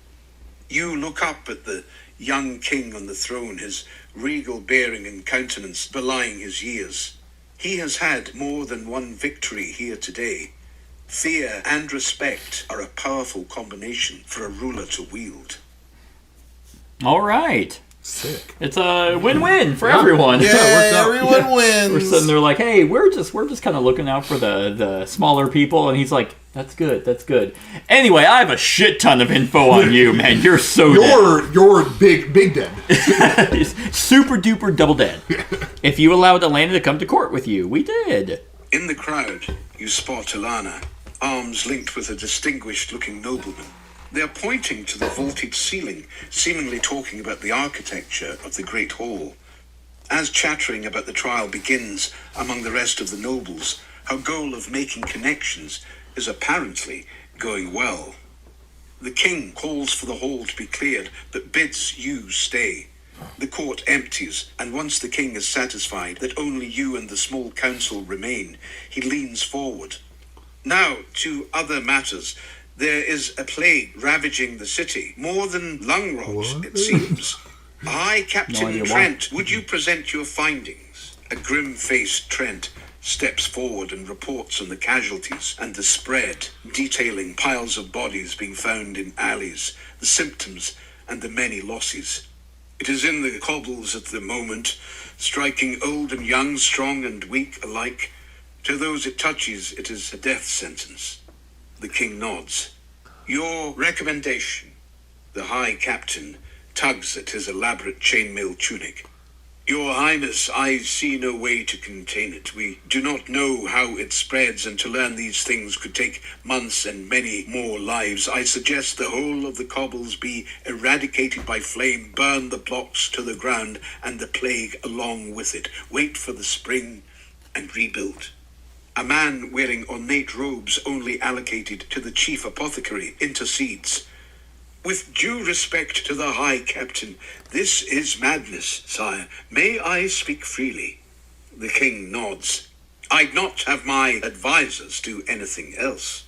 Speaker 5: You look up at the young king on the throne, his regal bearing and countenance belying his years. He has had more than one victory here today. Fear and respect are a powerful combination for a ruler to wield.
Speaker 2: All right.
Speaker 4: Sick.
Speaker 2: It's a win-win for everyone.
Speaker 3: Yeah, everyone wins.
Speaker 2: We're sitting there like, hey, we're just kind of looking out for the smaller people, and he's like, that's good. Anyway, I have a shit ton of info on you, man. You're so dead.
Speaker 4: You're big dead.
Speaker 2: Super duper double dead. If you allowed Elena to come to court with you, we did.
Speaker 5: In the crowd, you spot Ilana, arms linked with a distinguished-looking nobleman. They are pointing to the vaulted ceiling, seemingly talking about the architecture of the Great Hall. As chattering about the trial begins among the rest of the nobles, her goal of making connections is apparently going well. The king calls for the hall to be cleared, but bids you stay. The court empties, and once the king is satisfied that only you and the small council remain, he leans forward. Now, to other matters. There is a plague ravaging the city, more than lung rots, it seems. Hi, Captain Trent, would you present your findings? A grim-faced Trent steps forward and reports on the casualties and the spread, detailing piles of bodies being found in alleys, the symptoms, and the many losses. It is in the cobbles at the moment, striking old and young, strong and weak alike. To those it touches, it is a death sentence. The king nods. Your recommendation. The High Captain tugs at his elaborate chainmail tunic. Your Highness, I see no way to contain it. We do not know how it spreads, and to learn these things could take months and many more lives. I suggest the whole of the cobbles be eradicated by flame, burn the blocks to the ground, and the plague along with it. Wait for the spring and rebuild. A man wearing ornate robes only allocated to the chief apothecary intercedes. With due respect to the High Captain, this is madness, sire. May I speak freely? The king nods. I'd not have my advisors do anything else.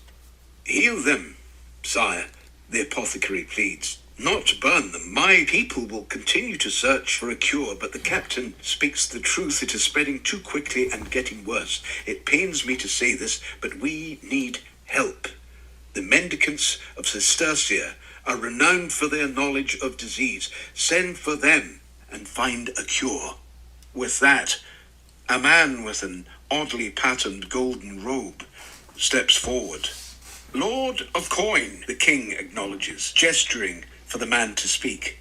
Speaker 5: Heal them, sire, the apothecary pleads. Not burn them. My people will continue to search for a cure, but the captain speaks the truth. It is spreading too quickly and getting worse. It pains me to say this, but we need help. The mendicants of Cistercia are renowned for their knowledge of disease. Send for them and find a cure. With that, a man with an oddly patterned golden robe steps forward. Lord of Coin, the king acknowledges, gesturing for the man to speak.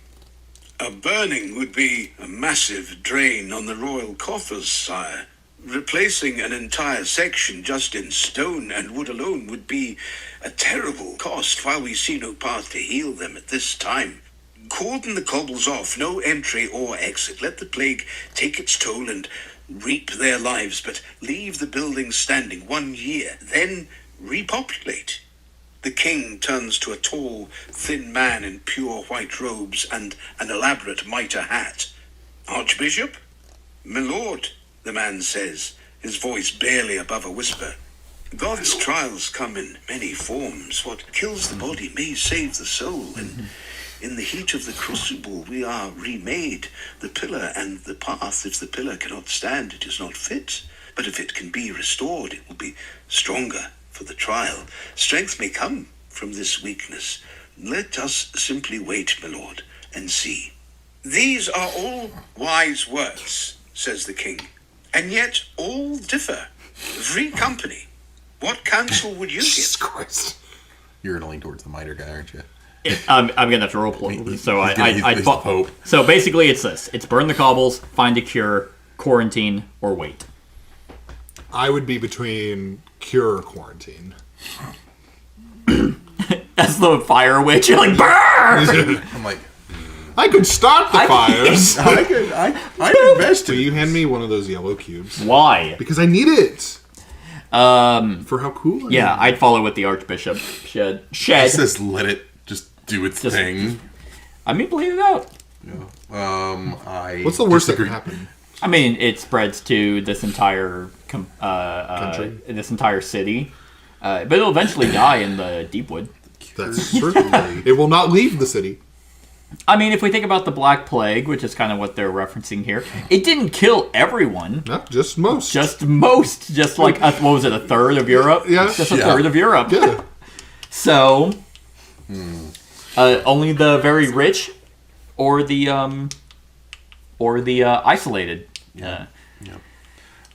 Speaker 5: A burning would be a massive drain on the royal coffers, sire. Replacing an entire section just in stone and wood alone would be a terrible cost, while we see no path to heal them at this time. Cordon the cobbles off, no entry or exit. Let the plague take its toll and reap their lives, but leave the buildings standing 1 year, then repopulate. The king turns to a tall, thin man in pure white robes and an elaborate mitre hat. Archbishop? My lord, the man says, his voice barely above a whisper. God's trials come in many forms. What kills the body may save the soul, and in the heat of the crucible we are remade, the pillar and the path. If the pillar cannot stand, it is not fit. But if it can be restored, it will be stronger for the trial. Strength may come from this weakness. Let us simply wait, my lord, and see. These are all wise words, says the king, and yet all differ. Free company. What counsel would you
Speaker 4: Jesus
Speaker 5: give?
Speaker 4: Christ.
Speaker 3: You're gonna lean towards the mitre guy, aren't you?
Speaker 2: I'm gonna have to roleplay. So
Speaker 3: He's the Pope.
Speaker 2: So basically, it's this: it's burn the cobbles, find a cure, quarantine, or wait.
Speaker 4: I would be between cure or quarantine.
Speaker 2: That's the fire witch. You're like, burn!
Speaker 3: I'm like,
Speaker 4: I could start the fires.
Speaker 3: I invested.
Speaker 4: Will you hand me one of those yellow cubes?
Speaker 2: Why?
Speaker 4: Because I need it. For how cool I
Speaker 2: Yeah,
Speaker 4: am.
Speaker 2: I'd follow what the Archbishop shed.
Speaker 3: It says let it just do its thing.
Speaker 2: I mean, bleed it out.
Speaker 4: What's the worst that
Speaker 3: disagree.
Speaker 4: could happen?
Speaker 2: I mean, it spreads to this entire
Speaker 4: Country?
Speaker 2: this entire city, but it'll eventually die in the Deepwood.
Speaker 4: That's certainly. It will not leave the city.
Speaker 2: I mean, if we think about the Black Plague, which is kind of what they're referencing here, it didn't kill everyone.
Speaker 4: No, just most.
Speaker 2: Just most. Just like, what was it, a third of Europe?
Speaker 4: Yeah.
Speaker 2: Just a third of Europe.
Speaker 4: Yeah.
Speaker 2: So, only the very rich or the isolated.
Speaker 3: Yeah.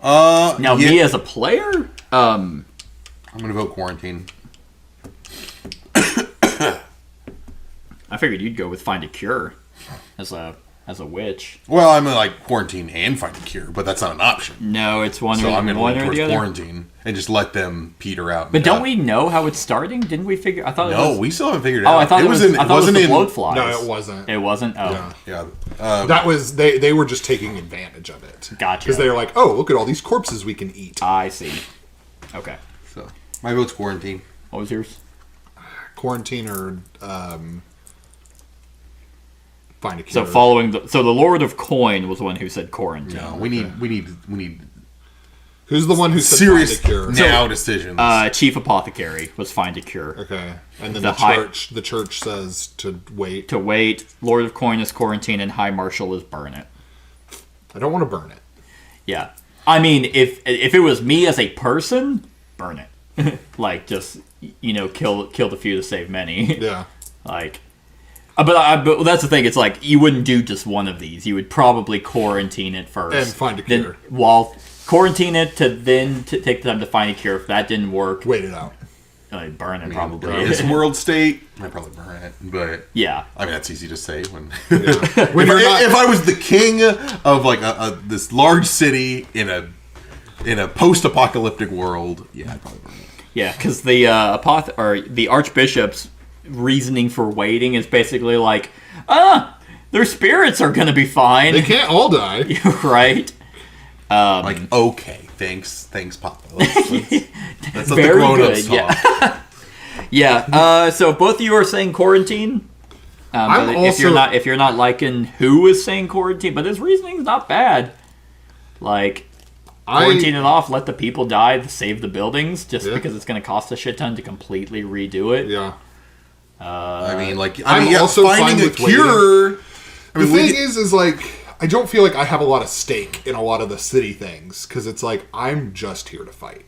Speaker 2: Now, me as a player,
Speaker 3: I'm gonna vote quarantine.
Speaker 2: I figured you'd go with find a cure as a witch.
Speaker 3: Well, I'm gonna like quarantine and find a cure, but that's not an option.
Speaker 2: No, it's one
Speaker 3: So
Speaker 2: or
Speaker 3: I'm gonna
Speaker 2: one
Speaker 3: lean
Speaker 2: or
Speaker 3: towards
Speaker 2: the other.
Speaker 3: quarantine and just let them peter out.
Speaker 2: But don't we know how it's starting? Didn't we figure? I thought. It
Speaker 3: No,
Speaker 2: was,
Speaker 3: we still haven't figured it
Speaker 2: Oh,
Speaker 3: out.
Speaker 2: I thought it was. I thought it was
Speaker 3: wasn't
Speaker 2: the
Speaker 3: in.
Speaker 2: bloat flies.
Speaker 4: No, it wasn't.
Speaker 2: It wasn't. Oh,
Speaker 4: Yeah.
Speaker 3: Yeah.
Speaker 4: That was they were just taking advantage of it.
Speaker 2: Gotcha.
Speaker 4: Because they were like, oh, look at all these corpses we can eat.
Speaker 2: I see. Okay.
Speaker 3: So my vote's quarantine.
Speaker 2: What was yours?
Speaker 4: Quarantine or find a cure.
Speaker 2: So following the Lord of Coin was the one who said quarantine.
Speaker 3: No, we need
Speaker 4: Who's the one who said
Speaker 3: serious
Speaker 4: find a cure?
Speaker 3: now decisions.
Speaker 2: Chief Apothecary was find a cure.
Speaker 4: Okay, and then
Speaker 2: The
Speaker 4: the church says to wait.
Speaker 2: To wait, Lord of Coin is quarantine, and High Marshal is burn it.
Speaker 4: I don't want to burn it.
Speaker 2: Yeah, I mean, if it was me as a person, burn it. Like, just kill the few to save many.
Speaker 4: Yeah.
Speaker 2: Like, but that's the thing. It's like you wouldn't do just one of these. You would probably quarantine it first
Speaker 4: And find a cure.
Speaker 2: Then, while quarantine it to take the time to find a cure. If that didn't work,
Speaker 4: Wait it out.
Speaker 2: Burn it probably.
Speaker 3: This world state, I'd probably burn it. But
Speaker 2: Yeah.
Speaker 3: I mean, that's easy to say when.
Speaker 4: When you're not,
Speaker 3: if I was the king of like this large city in a post-apocalyptic world, yeah, I'd probably burn it.
Speaker 2: Yeah, because the Archbishop's reasoning for waiting is basically like, their spirits are gonna be fine,
Speaker 4: they can't all die.
Speaker 2: right?
Speaker 3: Like, okay, thanks, Papa. Let's let the
Speaker 2: Very
Speaker 3: grown-ups
Speaker 2: good,
Speaker 3: talk.
Speaker 2: Yeah. So both of you are saying quarantine.
Speaker 4: I'm
Speaker 2: But
Speaker 4: also-
Speaker 2: if you're not liking who is saying quarantine, but his reasoning's not bad. Like, quarantine it off, let the people die, save the buildings, just because it's going to cost a shit ton to completely redo it.
Speaker 4: Yeah.
Speaker 3: I mean,
Speaker 4: I'm also fine
Speaker 3: finding a
Speaker 4: with
Speaker 3: cure.
Speaker 4: The thing is like, I don't feel like I have a lot of stake in a lot of the city things, because it's like, I'm just here to fight.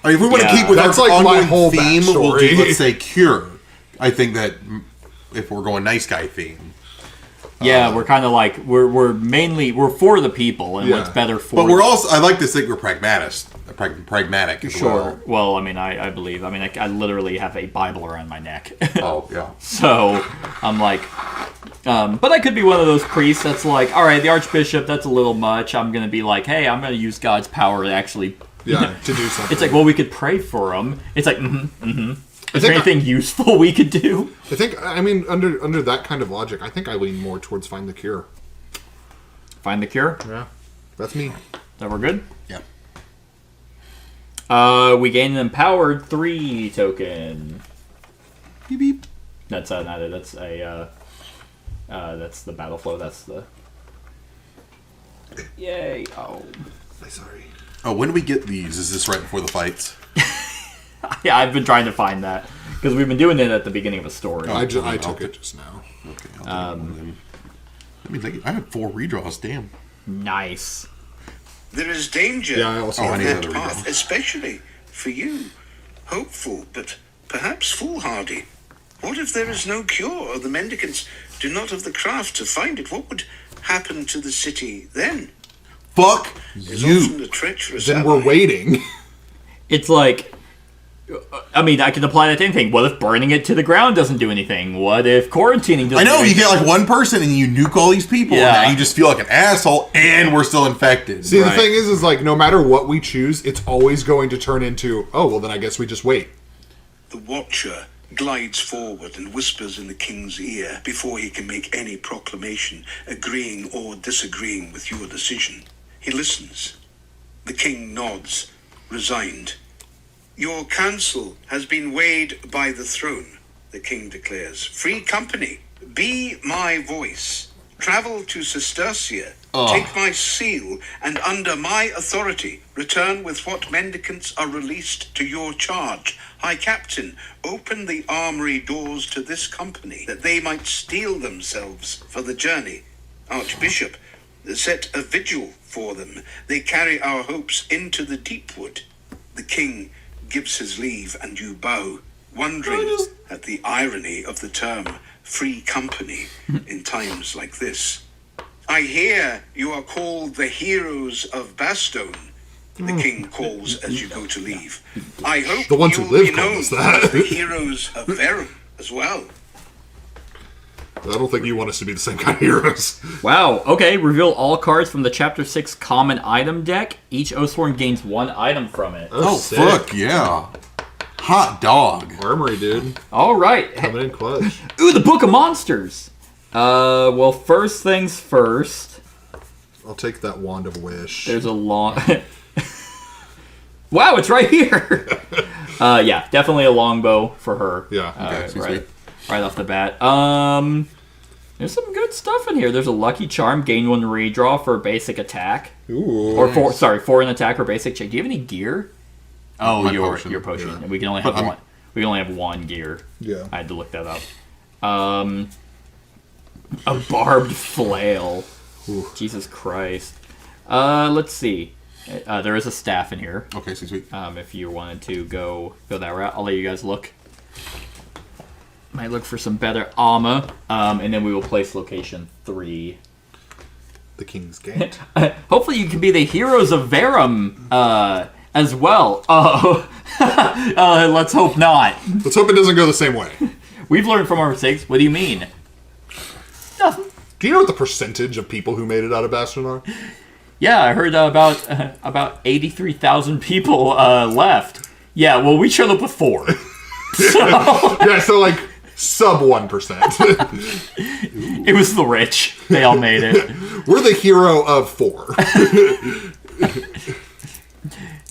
Speaker 3: I mean, if we want to
Speaker 2: Yeah.
Speaker 3: keep with
Speaker 4: That's
Speaker 3: our
Speaker 4: like my
Speaker 3: ongoing
Speaker 4: whole
Speaker 3: theme, we'll do,
Speaker 4: backstory.
Speaker 3: let's say, cure. I think that if we're going nice guy theme.
Speaker 2: Yeah, we're kind of like we're for the people and
Speaker 4: Yeah.
Speaker 2: what's better for.
Speaker 3: But we're also, I like to think we're pragmatic as
Speaker 2: sure. Well, I mean, I believe. I mean, I literally have a Bible around my neck.
Speaker 3: Oh, yeah.
Speaker 2: So I'm like, but I could be one of those priests that's like, all right, the Archbishop, that's a little much. I'm gonna be like, hey, I'm gonna use God's power to actually.
Speaker 4: Yeah, to do something.
Speaker 2: It's like, well, we could pray for him. It's like, Is there
Speaker 4: think
Speaker 2: anything useful we could do?
Speaker 4: I think, I mean, under that kind of logic, I think I lean more towards find the cure.
Speaker 2: Find the cure.
Speaker 4: Yeah. That's me.
Speaker 2: That we're good.
Speaker 3: Yeah.
Speaker 2: We gain an empowered 3 token.
Speaker 3: Beep beep.
Speaker 2: That's not it. That's that's the battle flow. That's the. Yay! Oh.
Speaker 4: Sorry.
Speaker 3: Oh, when do we get these? Is this right before the fights?
Speaker 2: Yeah, I've been trying to find that because we've been doing it at the beginning of a story.
Speaker 4: I took it just now.
Speaker 3: Okay, I'll take one of them. That means I have 4 redraws. Damn.
Speaker 2: Nice.
Speaker 5: There is danger
Speaker 4: Yeah, I also
Speaker 3: I
Speaker 5: on
Speaker 3: need
Speaker 5: that
Speaker 3: another
Speaker 5: path,
Speaker 3: redraw.
Speaker 5: especially for you. Hopeful, but perhaps foolhardy. What if there is no cure, or the mendicants do not have the craft to find it? What would happen to the city then?
Speaker 3: Fuck
Speaker 5: Is
Speaker 3: you.
Speaker 5: often a treacherous
Speaker 4: Then
Speaker 5: ally.
Speaker 4: we're waiting.
Speaker 2: It's like, I mean, I can apply that to anything. What if burning it to the ground doesn't do anything? What if quarantining doesn't
Speaker 3: I know,
Speaker 2: do
Speaker 3: you
Speaker 2: anything?
Speaker 3: get like one person and you nuke all these people,
Speaker 2: Yeah.
Speaker 3: and now you just feel like an asshole, and we're still infected.
Speaker 4: See,
Speaker 2: Right.
Speaker 4: the thing is like, no matter what we choose, it's always going to turn into, oh, well, then I guess we just wait.
Speaker 5: The Watcher glides forward and whispers in the king's ear before he can make any proclamation, agreeing or disagreeing with your decision. He listens. The king nods, resigned. Your counsel has been weighed by the throne, the king declares. Free company, be my voice. Travel to Cistercia, take my seal, and under my authority, return with what mendicants are released to your charge. High Captain, open the armory doors to this company, that they might steel themselves for the journey. Archbishop, set a vigil for them. They carry our hopes into the Deepwood. The king gives his leave, and you bow, wondering at the irony of the term free company in times like this. I hear you are called the heroes of Bastone, the king calls as you go to leave. I hope
Speaker 4: The ones who
Speaker 5: you'll
Speaker 4: live
Speaker 5: be
Speaker 4: call
Speaker 5: known
Speaker 4: us that.
Speaker 5: as the heroes of Verum as well.
Speaker 4: I don't think you want us to be the same kind of heroes.
Speaker 2: Wow, okay, reveal all cards from the Chapter 6 common item deck. Each Oathsworn gains 1 item from it.
Speaker 3: Oh,
Speaker 4: sick.
Speaker 3: fuck yeah. Hot dog.
Speaker 4: Armory, dude.
Speaker 2: Alright.
Speaker 4: Coming in clutch.
Speaker 2: Ooh, the Book of Monsters! Well, first things first.
Speaker 4: I'll take that Wand of Wish.
Speaker 2: There's a long... Wow, it's right here! Yeah, definitely a longbow for her.
Speaker 4: Yeah.
Speaker 3: Okay, sweet, sweet.
Speaker 2: Right off the bat. There's some good stuff in here. There's a Lucky Charm, gain 1 redraw for basic attack.
Speaker 4: Ooh.
Speaker 2: Or 4 in attack or basic check. Do you have any gear? Oh,
Speaker 3: My
Speaker 2: your
Speaker 3: potion,
Speaker 2: potion.
Speaker 4: yeah.
Speaker 2: And we can only have one. We can only have 1 gear.
Speaker 4: Yeah.
Speaker 2: I had to look that up. A barbed flail.
Speaker 4: Ooh.
Speaker 2: Jesus Christ. Let's see. There is a staff in here.
Speaker 3: Okay, sweet, sweet.
Speaker 2: If you wanted to go that route, I'll let you guys look. Might look for some better armor, and then we will place location 3.
Speaker 4: The King's Gate.
Speaker 2: Hopefully, you can be the heroes of Verum as well. Oh, let's hope not.
Speaker 4: Let's hope it doesn't go the same way.
Speaker 2: We've learned from our mistakes. What do you mean? Nothing.
Speaker 4: Do you know what the percentage of people who made it out of Bastion are?
Speaker 2: Yeah, I heard about 83,000 people left. Yeah, well, we showed up with 4.
Speaker 4: Yeah, so like sub 1%.
Speaker 2: It was the rich. They all made it.
Speaker 4: We're the hero of 4.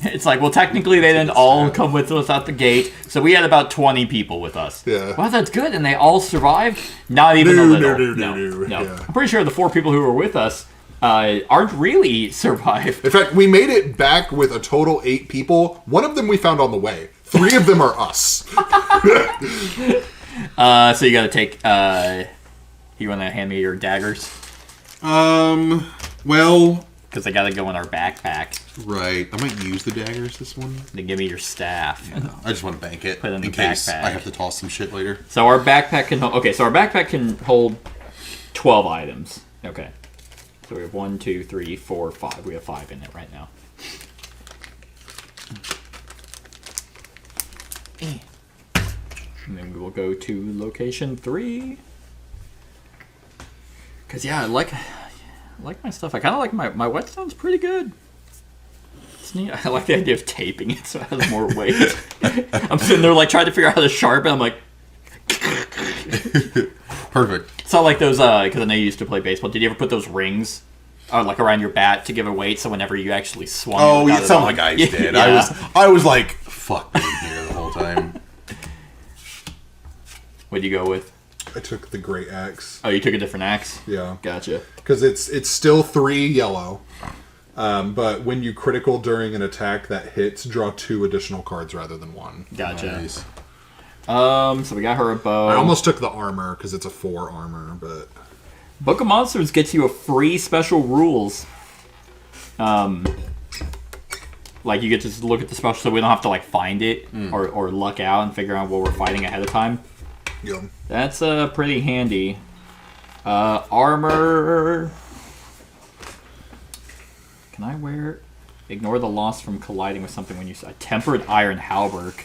Speaker 2: It's like, well, technically they didn't all come with us out the gate, so we had about 20 people with us.
Speaker 4: Yeah.
Speaker 2: Well, that's good, and they all survived? Not even a little. No.
Speaker 4: Yeah.
Speaker 2: I'm pretty sure the 4 people who were with us aren't really survived.
Speaker 4: In fact, we made it back with a total 8 people. 1 of them we found on the way. 3 of them are us.
Speaker 2: So you gotta take, you wanna hand me your daggers?
Speaker 3: Well,
Speaker 2: Because they gotta go in our backpack.
Speaker 3: right. I might use the daggers this one.
Speaker 2: Then give me your staff.
Speaker 3: I just want to bank it
Speaker 2: Put it in the
Speaker 3: case
Speaker 2: backpack.
Speaker 3: I have to toss some shit later.
Speaker 2: So our backpack can so our backpack can hold 12 items. Okay. So we have 1, 2, 3, 4, 5. We have 5 in it right now. And then we will go to location 3. Cause yeah, I like my stuff. I kind of like my whetstone's pretty good. It's neat. I like the idea of taping it so it has more weight. I'm sitting there like trying to figure out how to sharpen. I'm like.
Speaker 3: Perfect.
Speaker 2: It's not like those, because I know you used to play baseball. Did you ever put those rings, like around your bat to give it weight, so whenever you actually swung?
Speaker 3: Oh,
Speaker 2: it
Speaker 3: yeah,
Speaker 2: got it
Speaker 3: some
Speaker 2: on?
Speaker 3: of the guys did.
Speaker 2: Yeah.
Speaker 3: I was like, fuck being here the whole time.
Speaker 2: What'd you go with?
Speaker 4: I took the Great Axe.
Speaker 2: Oh, you took a different axe?
Speaker 4: Yeah.
Speaker 2: Gotcha.
Speaker 4: Because it's still 3 yellow. But when you critical during an attack that hits, draw 2 additional cards rather than 1.
Speaker 2: Gotcha.
Speaker 3: Nice.
Speaker 2: So we got her a bow.
Speaker 4: I almost took the armor because it's a 4 armor, but
Speaker 2: Book of Monsters gets you a free special rules. Like you get to just look at the special, so we don't have to like find it or luck out and figure out what we're fighting ahead of time.
Speaker 4: yeah.
Speaker 2: That's pretty handy. Armor. Can I wear? Ignore the loss from colliding with something when you. A tempered iron hauberk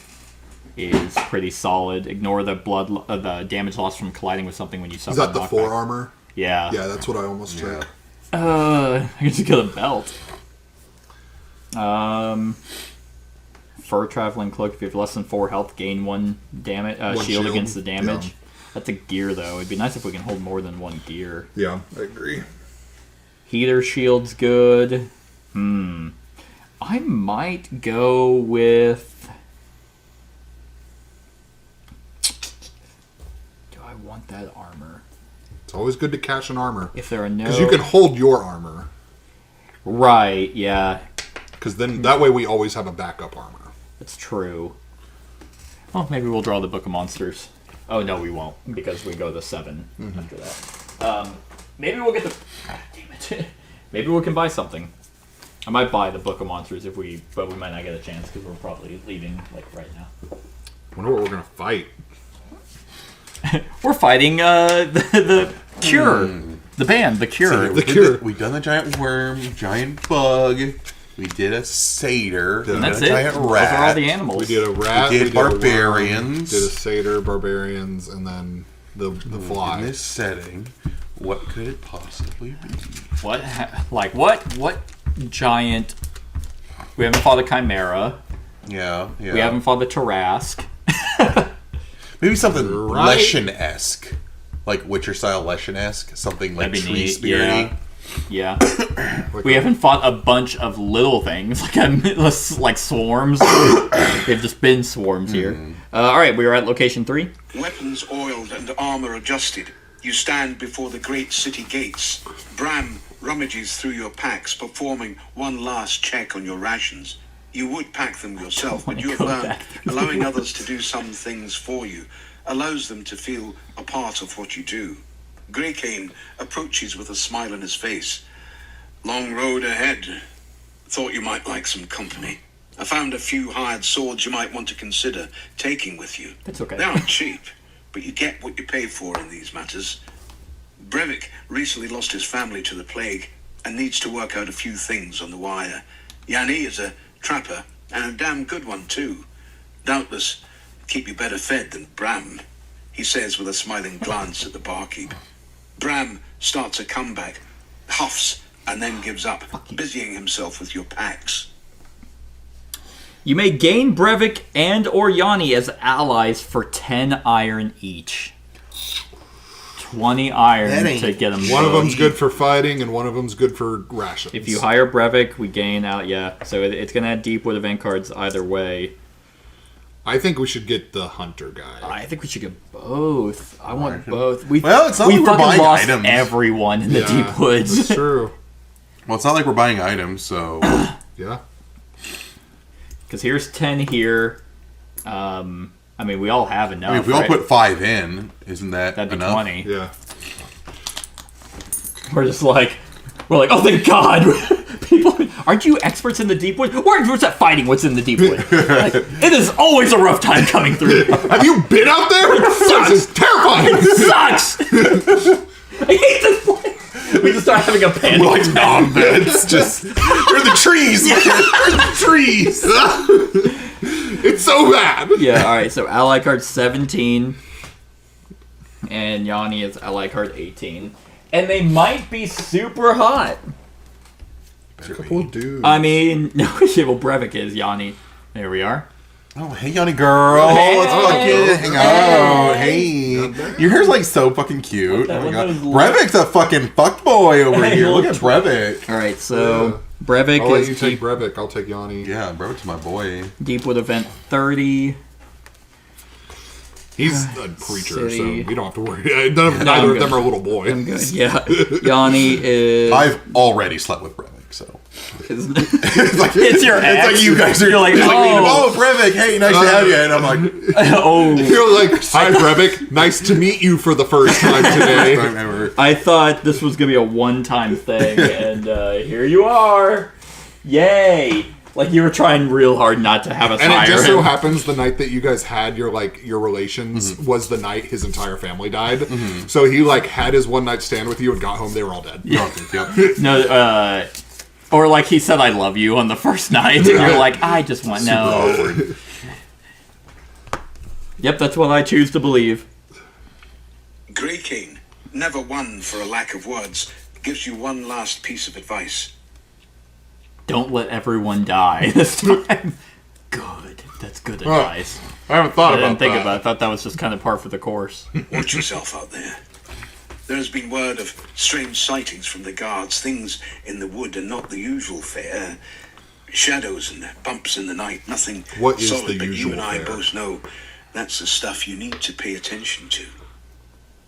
Speaker 2: is pretty solid. Ignore the the damage loss from colliding with something when you suffer.
Speaker 4: Is that the
Speaker 2: knockback.
Speaker 4: 4 armor?
Speaker 2: Yeah.
Speaker 4: Yeah, that's what I almost took.
Speaker 2: I just got a belt. Fur traveling cloak. If you have less than 4 health, gain 1 damage shield against the damage.
Speaker 4: Yeah.
Speaker 2: That's a gear though. It'd be nice if we can hold more than 1 gear.
Speaker 4: Yeah, I agree.
Speaker 2: Heater shield's good. I might go with. Do I want that armor?
Speaker 4: It's always good to cash an armor.
Speaker 2: If there are no.
Speaker 4: Because you can hold your armor.
Speaker 2: Right, yeah.
Speaker 4: Because then that way we always have a backup armor.
Speaker 2: That's true. Well, maybe we'll draw the Book of Monsters. Oh, no, we won't, because we go the 7 after that. Maybe we'll get the... damn it. Maybe we can buy something. I might buy the Book of Monsters but we might not get a chance, because we're probably leaving, like, right now.
Speaker 4: I wonder what we're going to fight.
Speaker 2: We're fighting the Cure. The band, The Cure.
Speaker 3: We done the giant worm, giant bug. We did a satyr.
Speaker 2: And
Speaker 3: we
Speaker 2: that's
Speaker 3: did a
Speaker 2: it.
Speaker 3: giant
Speaker 2: Those
Speaker 3: rat.
Speaker 2: are all the animals.
Speaker 4: We did a rat.
Speaker 3: We did
Speaker 4: a worm,
Speaker 3: barbarians.
Speaker 4: did a satyr, barbarians, and then the fly.
Speaker 3: In this setting, what could it possibly be?
Speaker 2: What giant... We haven't fought a Chimera.
Speaker 3: Yeah.
Speaker 2: We haven't fought the Tarrasque.
Speaker 3: Maybe something
Speaker 4: Right.
Speaker 3: Leshen-esque. Like Witcher-style Leshen-esque. Something like
Speaker 2: That'd be
Speaker 3: tree
Speaker 2: neat,
Speaker 3: spirity.
Speaker 2: Yeah. We haven't fought a bunch of little things, like swarms. They've just been swarms here. Alright, we are at location 3.
Speaker 5: Weapons oiled and armor adjusted, you stand before the great city gates. Bram rummages through your packs, performing one last check on your rations. You would pack them yourself, but you have learned allowing others to do some things for you allows them to feel a part of what you do. Grey Cane approaches with a smile on his face. Long road ahead. Thought you might like some company. I found a few hired swords you might want to consider taking with you.
Speaker 2: That's okay.
Speaker 5: They aren't cheap, but you get what you pay for in these matters. Brevik recently lost his family to the plague and needs to work out a few things on the wire. Yanni is a trapper, and a damn good one too. Doubtless keep you better fed than Bram, he says with a smiling glance at the barkeep. Bram starts a comeback, huffs, and then gives up, busying himself with your packs.
Speaker 2: You may gain Brevik and or Yanni as allies for 10 iron each. 20 iron to get them.
Speaker 4: One of them's good for fighting, and one of them's good for rations.
Speaker 2: If you hire Brevik, we gain out, yeah. So it's going to add Deepwood event cards either way.
Speaker 4: I think we should get the hunter guy.
Speaker 2: I think we should get both. I want both.
Speaker 3: Well, it's not
Speaker 2: we
Speaker 3: like we're
Speaker 2: fucking
Speaker 3: buying
Speaker 2: lost
Speaker 3: items.
Speaker 2: everyone in the Deep
Speaker 4: That's
Speaker 2: Woods.
Speaker 4: true.
Speaker 3: Well, it's not like we're buying items, so...
Speaker 4: Yeah.
Speaker 2: Because here's 10 here. I mean, we all have enough.
Speaker 3: I mean, if we all put 5 in, isn't that
Speaker 2: that'd be
Speaker 3: enough?
Speaker 2: 20.
Speaker 4: Yeah.
Speaker 2: We're like, oh, thank God. People, aren't you experts in the Deep Woods? We're experts at fighting what's in the Deep Woods. Like, it is always a rough time coming through.
Speaker 4: Have you been out there? This is terrifying.
Speaker 2: It sucks. I hate this place. We just start having a panic.
Speaker 3: We're like non-beds, just... We're the trees! We're the trees!
Speaker 4: It's so bad.
Speaker 2: Yeah, alright, so ally card 17. And Yanni is ally card 18. And they might be super hot.
Speaker 4: Couple of dudes.
Speaker 2: I mean, no, well, Brevik is Yanni. There we are.
Speaker 3: Oh, hey, Yanni girl.
Speaker 2: Hey.
Speaker 3: Let's fucking hang out. Hey. Your hair's like so fucking cute.
Speaker 2: That
Speaker 3: Oh my
Speaker 2: one
Speaker 3: god.
Speaker 2: was
Speaker 3: Brevik's a fucking fuckboy over
Speaker 2: Hey,
Speaker 3: here. Look
Speaker 2: look.
Speaker 3: at Brevik.
Speaker 2: Alright, so Brevik
Speaker 4: I'll let
Speaker 2: is
Speaker 4: you take Brevik. I'll take Yanni.
Speaker 3: Yeah, Brevik's my boy.
Speaker 2: Deepwood event 30.
Speaker 4: He's a preacher,
Speaker 2: City.
Speaker 4: so you don't have to worry. Neither of them are little boy.
Speaker 2: I'm good. Yeah. Yanni is.
Speaker 3: I've already slept with Brevik, so.
Speaker 2: It's your ex.
Speaker 3: It's like you guys are.
Speaker 2: You're like,
Speaker 3: oh, Brevik, hey, nice to have you. And I'm like,
Speaker 2: oh.
Speaker 4: You're like, hi, Brevik. Nice to meet you for the first time today.
Speaker 3: time ever.
Speaker 2: I thought this was gonna be a one-time thing, and here you are. Yay! Like you were trying real hard not to have us
Speaker 4: And
Speaker 2: hire
Speaker 4: it just so
Speaker 2: him.
Speaker 4: happens the night that you guys had your relations was the night his entire family died. So he had his one night stand with you and got home. They were all dead.
Speaker 3: Yep.
Speaker 2: No, or like he said, "I love you" on the first night, and you're like, "I just want no."
Speaker 3: Awkward.
Speaker 2: Yep, that's what I choose to believe.
Speaker 5: Grey Cane, never one for a lack of words, gives you one last piece of advice.
Speaker 2: Don't let everyone die this time. Good. That's good advice.
Speaker 4: I haven't thought
Speaker 2: I
Speaker 4: about
Speaker 2: didn't think
Speaker 4: that.
Speaker 2: about it. I thought that was just kind of par for the course.
Speaker 5: Watch yourself out there. There has been word of strange sightings from the guards. Things in the wood are not the usual fare. Shadows and bumps in the night. Nothing
Speaker 4: What is
Speaker 5: solid,
Speaker 4: the
Speaker 5: but
Speaker 4: usual
Speaker 5: you and I
Speaker 4: fare?
Speaker 5: both know that's the stuff you need to pay attention to.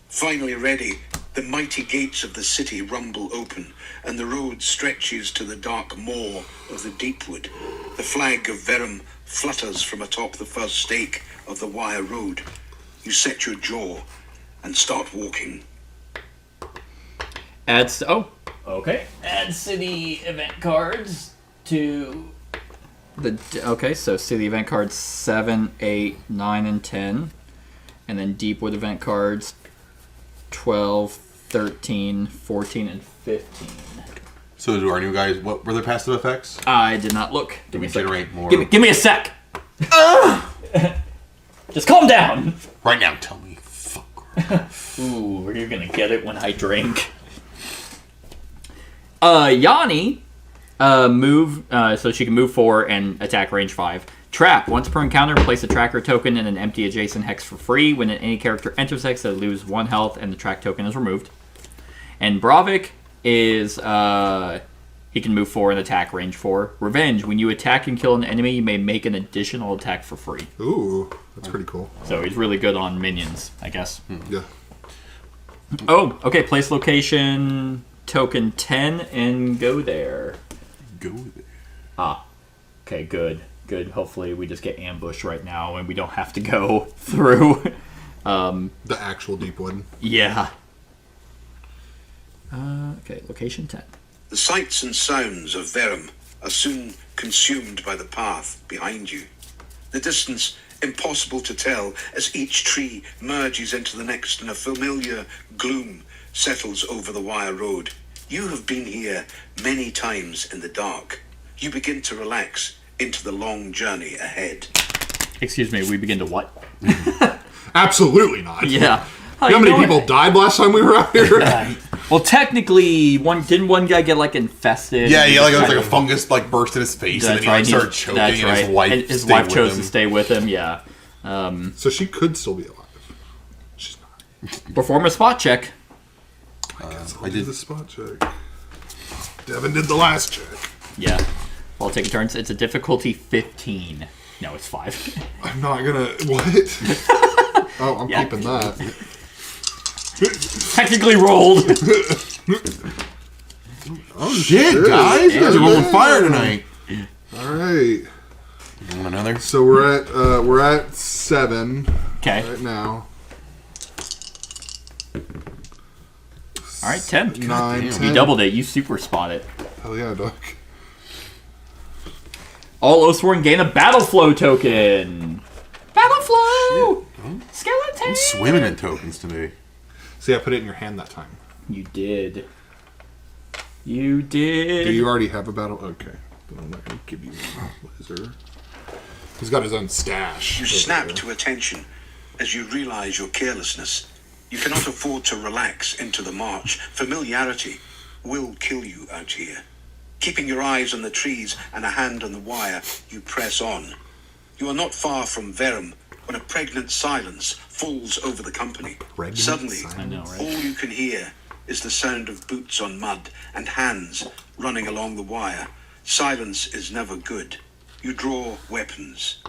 Speaker 5: Finally ready, the mighty gates of the city rumble open, and the road stretches to the dark moor of the Deepwood. The flag of Verum flutters from atop the first stake of the wire road. You set your jaw and start walking.
Speaker 2: Add city event cards to the. Okay, so city event cards 7, 8, 9, and 10, and then Deepwood event cards 12, 13, 14, and 15.
Speaker 3: So do our new guys, what were their passive effects?
Speaker 2: I did not look. Give me a sec.
Speaker 3: Generate more.
Speaker 2: Give me a sec. Just calm down.
Speaker 3: Right now, tell me. Fuck.
Speaker 2: Ooh, you're gonna get it when I drink. Yanni, move, so she can move 4 and attack range 5. Trap. Once per encounter, place a tracker token in an empty adjacent hex for free. When any character enters hex, they lose 1 health and the track token is removed. And Bravik is, he can move 4 and attack range 4. Revenge. When you attack and kill an enemy, you may make an additional attack for free.
Speaker 4: Ooh, that's pretty cool.
Speaker 2: So he's really good on minions, I guess.
Speaker 4: Yeah.
Speaker 2: Oh, okay. Place location token 10 and go there.
Speaker 3: Go there.
Speaker 2: Ah, okay, good. Hopefully we just get ambushed right now and we don't have to go through.
Speaker 4: The actual Deepwood.
Speaker 2: Yeah. Okay, location 10.
Speaker 5: The sights and sounds of Verum are soon consumed by the path behind you. The distance impossible to tell as each tree merges into the next and a familiar gloom settles over the wire road. You have been here many times in the dark. You begin to relax into the long journey ahead.
Speaker 2: Excuse me, we begin to what?
Speaker 4: Absolutely not.
Speaker 2: Yeah.
Speaker 4: How many people died last time we were out here?
Speaker 2: Well, technically, didn't one guy get infested?
Speaker 3: Yeah, it was like a fungus burst in his face, and
Speaker 2: That's
Speaker 3: then
Speaker 2: right.
Speaker 3: he started choking, and his wife,
Speaker 2: And his
Speaker 3: stayed
Speaker 2: wife
Speaker 3: with
Speaker 2: chose
Speaker 3: him.
Speaker 2: to stay with him. Yeah.
Speaker 4: So she could still be alive. She's not.
Speaker 2: Perform a spot check.
Speaker 4: I did the spot check. Devin did the last check.
Speaker 2: Yeah. While taking turns, it's a difficulty 15. No, it's 5.
Speaker 4: I'm not gonna. What? Oh, I'm
Speaker 2: Yeah.
Speaker 4: keeping that.
Speaker 2: Technically rolled.
Speaker 4: Oh
Speaker 3: Shit, guys! You guys are on fire tonight.
Speaker 4: All right.
Speaker 3: You want another?
Speaker 4: So we're at 7
Speaker 2: Okay.
Speaker 4: right now.
Speaker 2: All right, 10.
Speaker 4: 9,
Speaker 3: damn.
Speaker 4: 10.
Speaker 2: You doubled it. You super spot it.
Speaker 4: Hell yeah, Doc.
Speaker 2: All Oathsworn gain a battle flow token. Battle flow. Skeleton.
Speaker 3: I'm swimming in tokens today.
Speaker 4: See, I put it in your hand that time.
Speaker 2: You did. You did.
Speaker 4: Do you already have a battle? Okay. Then I'm not going to give you one. Laser. He's got his own stash.
Speaker 5: You
Speaker 4: over
Speaker 5: snap
Speaker 4: there.
Speaker 5: to attention as you realize your carelessness. You cannot afford to relax into the march. Familiarity will kill you out here. Keeping your eyes on the trees and a hand on the wire, you press on. You are not far from Verum when a pregnant silence falls over the company.
Speaker 4: Pregnant
Speaker 5: Suddenly,
Speaker 4: silence?
Speaker 2: I know, right?
Speaker 5: all you can hear is the sound of boots on mud and hands running along the wire. Silence is never good. You draw weapons.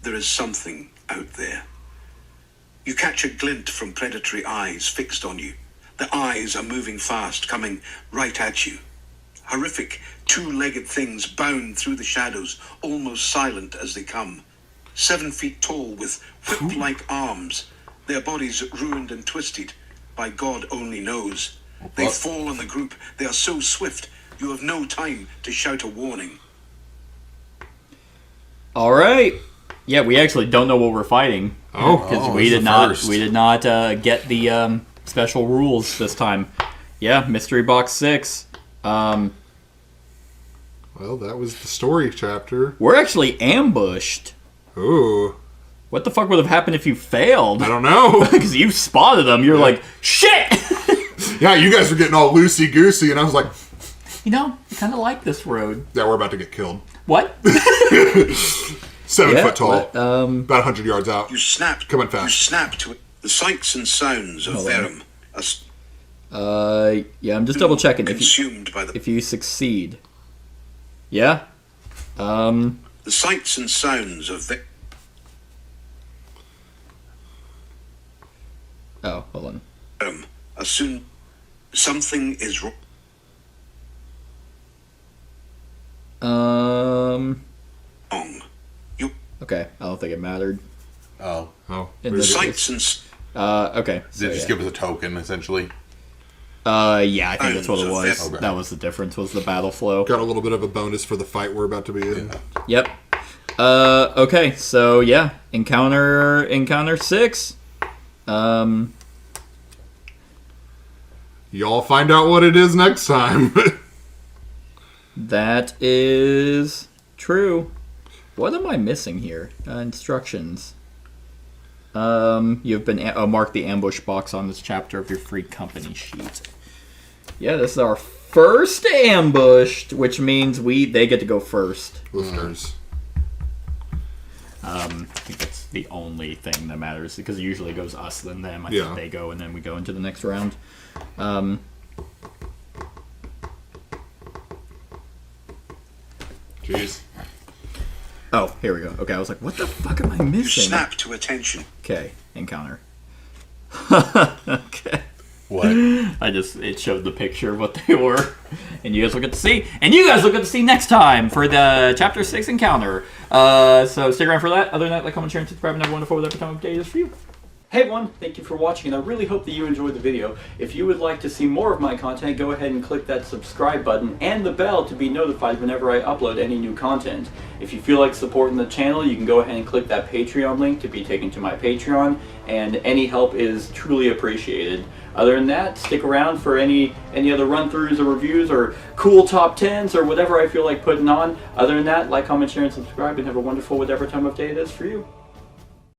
Speaker 5: There is something out there. You catch a glint from predatory eyes fixed on you. The eyes are moving fast, coming right at you. Horrific, two-legged things bound through the shadows, almost silent as they come. 7 feet tall with whip-like arms, their bodies ruined and twisted, by God only knows. They fall on the group. They are so swift, you have no time to shout a warning.
Speaker 2: All right. Yeah, we actually don't know what we're fighting. Because we did not get the special rules this time. Yeah, Mystery Box 6.
Speaker 4: Well, that was the story chapter.
Speaker 2: We're actually ambushed.
Speaker 4: Ooh.
Speaker 2: What the fuck would have happened if you failed?
Speaker 4: I don't know.
Speaker 2: Because you spotted them. You're like, shit!
Speaker 4: Yeah, you guys were getting all loosey-goosey, and I was like...
Speaker 2: You know, I kind of like this road.
Speaker 4: Yeah, we're about to get killed.
Speaker 2: What?
Speaker 4: 7 foot tall.
Speaker 2: But,
Speaker 4: about 100 yards out.
Speaker 5: You snap.
Speaker 4: Coming fast.
Speaker 5: You snap to it. The sights and sounds of Verum are
Speaker 2: yeah, I'm just double checking.
Speaker 5: consumed by the...
Speaker 2: If you succeed. Yeah?
Speaker 5: The sights and sounds of
Speaker 2: Oh, hold on.
Speaker 5: Verum are soon... Something is wrong. You...
Speaker 2: Okay, I don't think it mattered.
Speaker 3: Oh.
Speaker 2: In
Speaker 5: The
Speaker 2: the-
Speaker 5: sights and...
Speaker 2: okay.
Speaker 3: Did it just give us a token, essentially?
Speaker 2: Yeah, I think that's what it was.
Speaker 5: Okay.
Speaker 2: That was the difference, was the battle flow.
Speaker 4: Got a little bit of a bonus for the fight we're about to be in.
Speaker 2: Yep. Okay, so yeah, encounter 6.
Speaker 4: Y'all find out what it is next time.
Speaker 2: That is true. What am I missing here? Instructions. You've been mark the ambush box on this chapter of your free company sheet. Yeah, this is our first ambushed, which means they get to go first.
Speaker 4: Listeners.
Speaker 2: I think that's the only thing that matters, because it usually goes us, then them. I think they go, and then we go into the next round.
Speaker 4: Jeez.
Speaker 2: Oh, here we go. Okay, I was like, what the fuck am I
Speaker 5: You
Speaker 2: missing?
Speaker 5: snap to attention.
Speaker 2: Okay, encounter. Okay.
Speaker 3: What?
Speaker 2: It showed the picture of what they were, and you guys will get to see. And you guys will get to see next time for the Chapter 6 encounter. So stick around for that. Other than that, like, comment, share, and subscribe, and have a wonderful whatever time of day is for you. Hey everyone, thank you for watching, and I really hope that you enjoyed the video. If you would like to see more of my content, go ahead and click that subscribe button and the bell to be notified whenever I upload any new content. If you feel like supporting the channel, you can go ahead and click that Patreon link to be taken to my Patreon, and any help is truly appreciated. Other than that, stick around for any other run-throughs or reviews or cool top 10s or whatever I feel like putting on. Other than that, like, comment, share, and subscribe, and have a wonderful whatever time of day it is for you.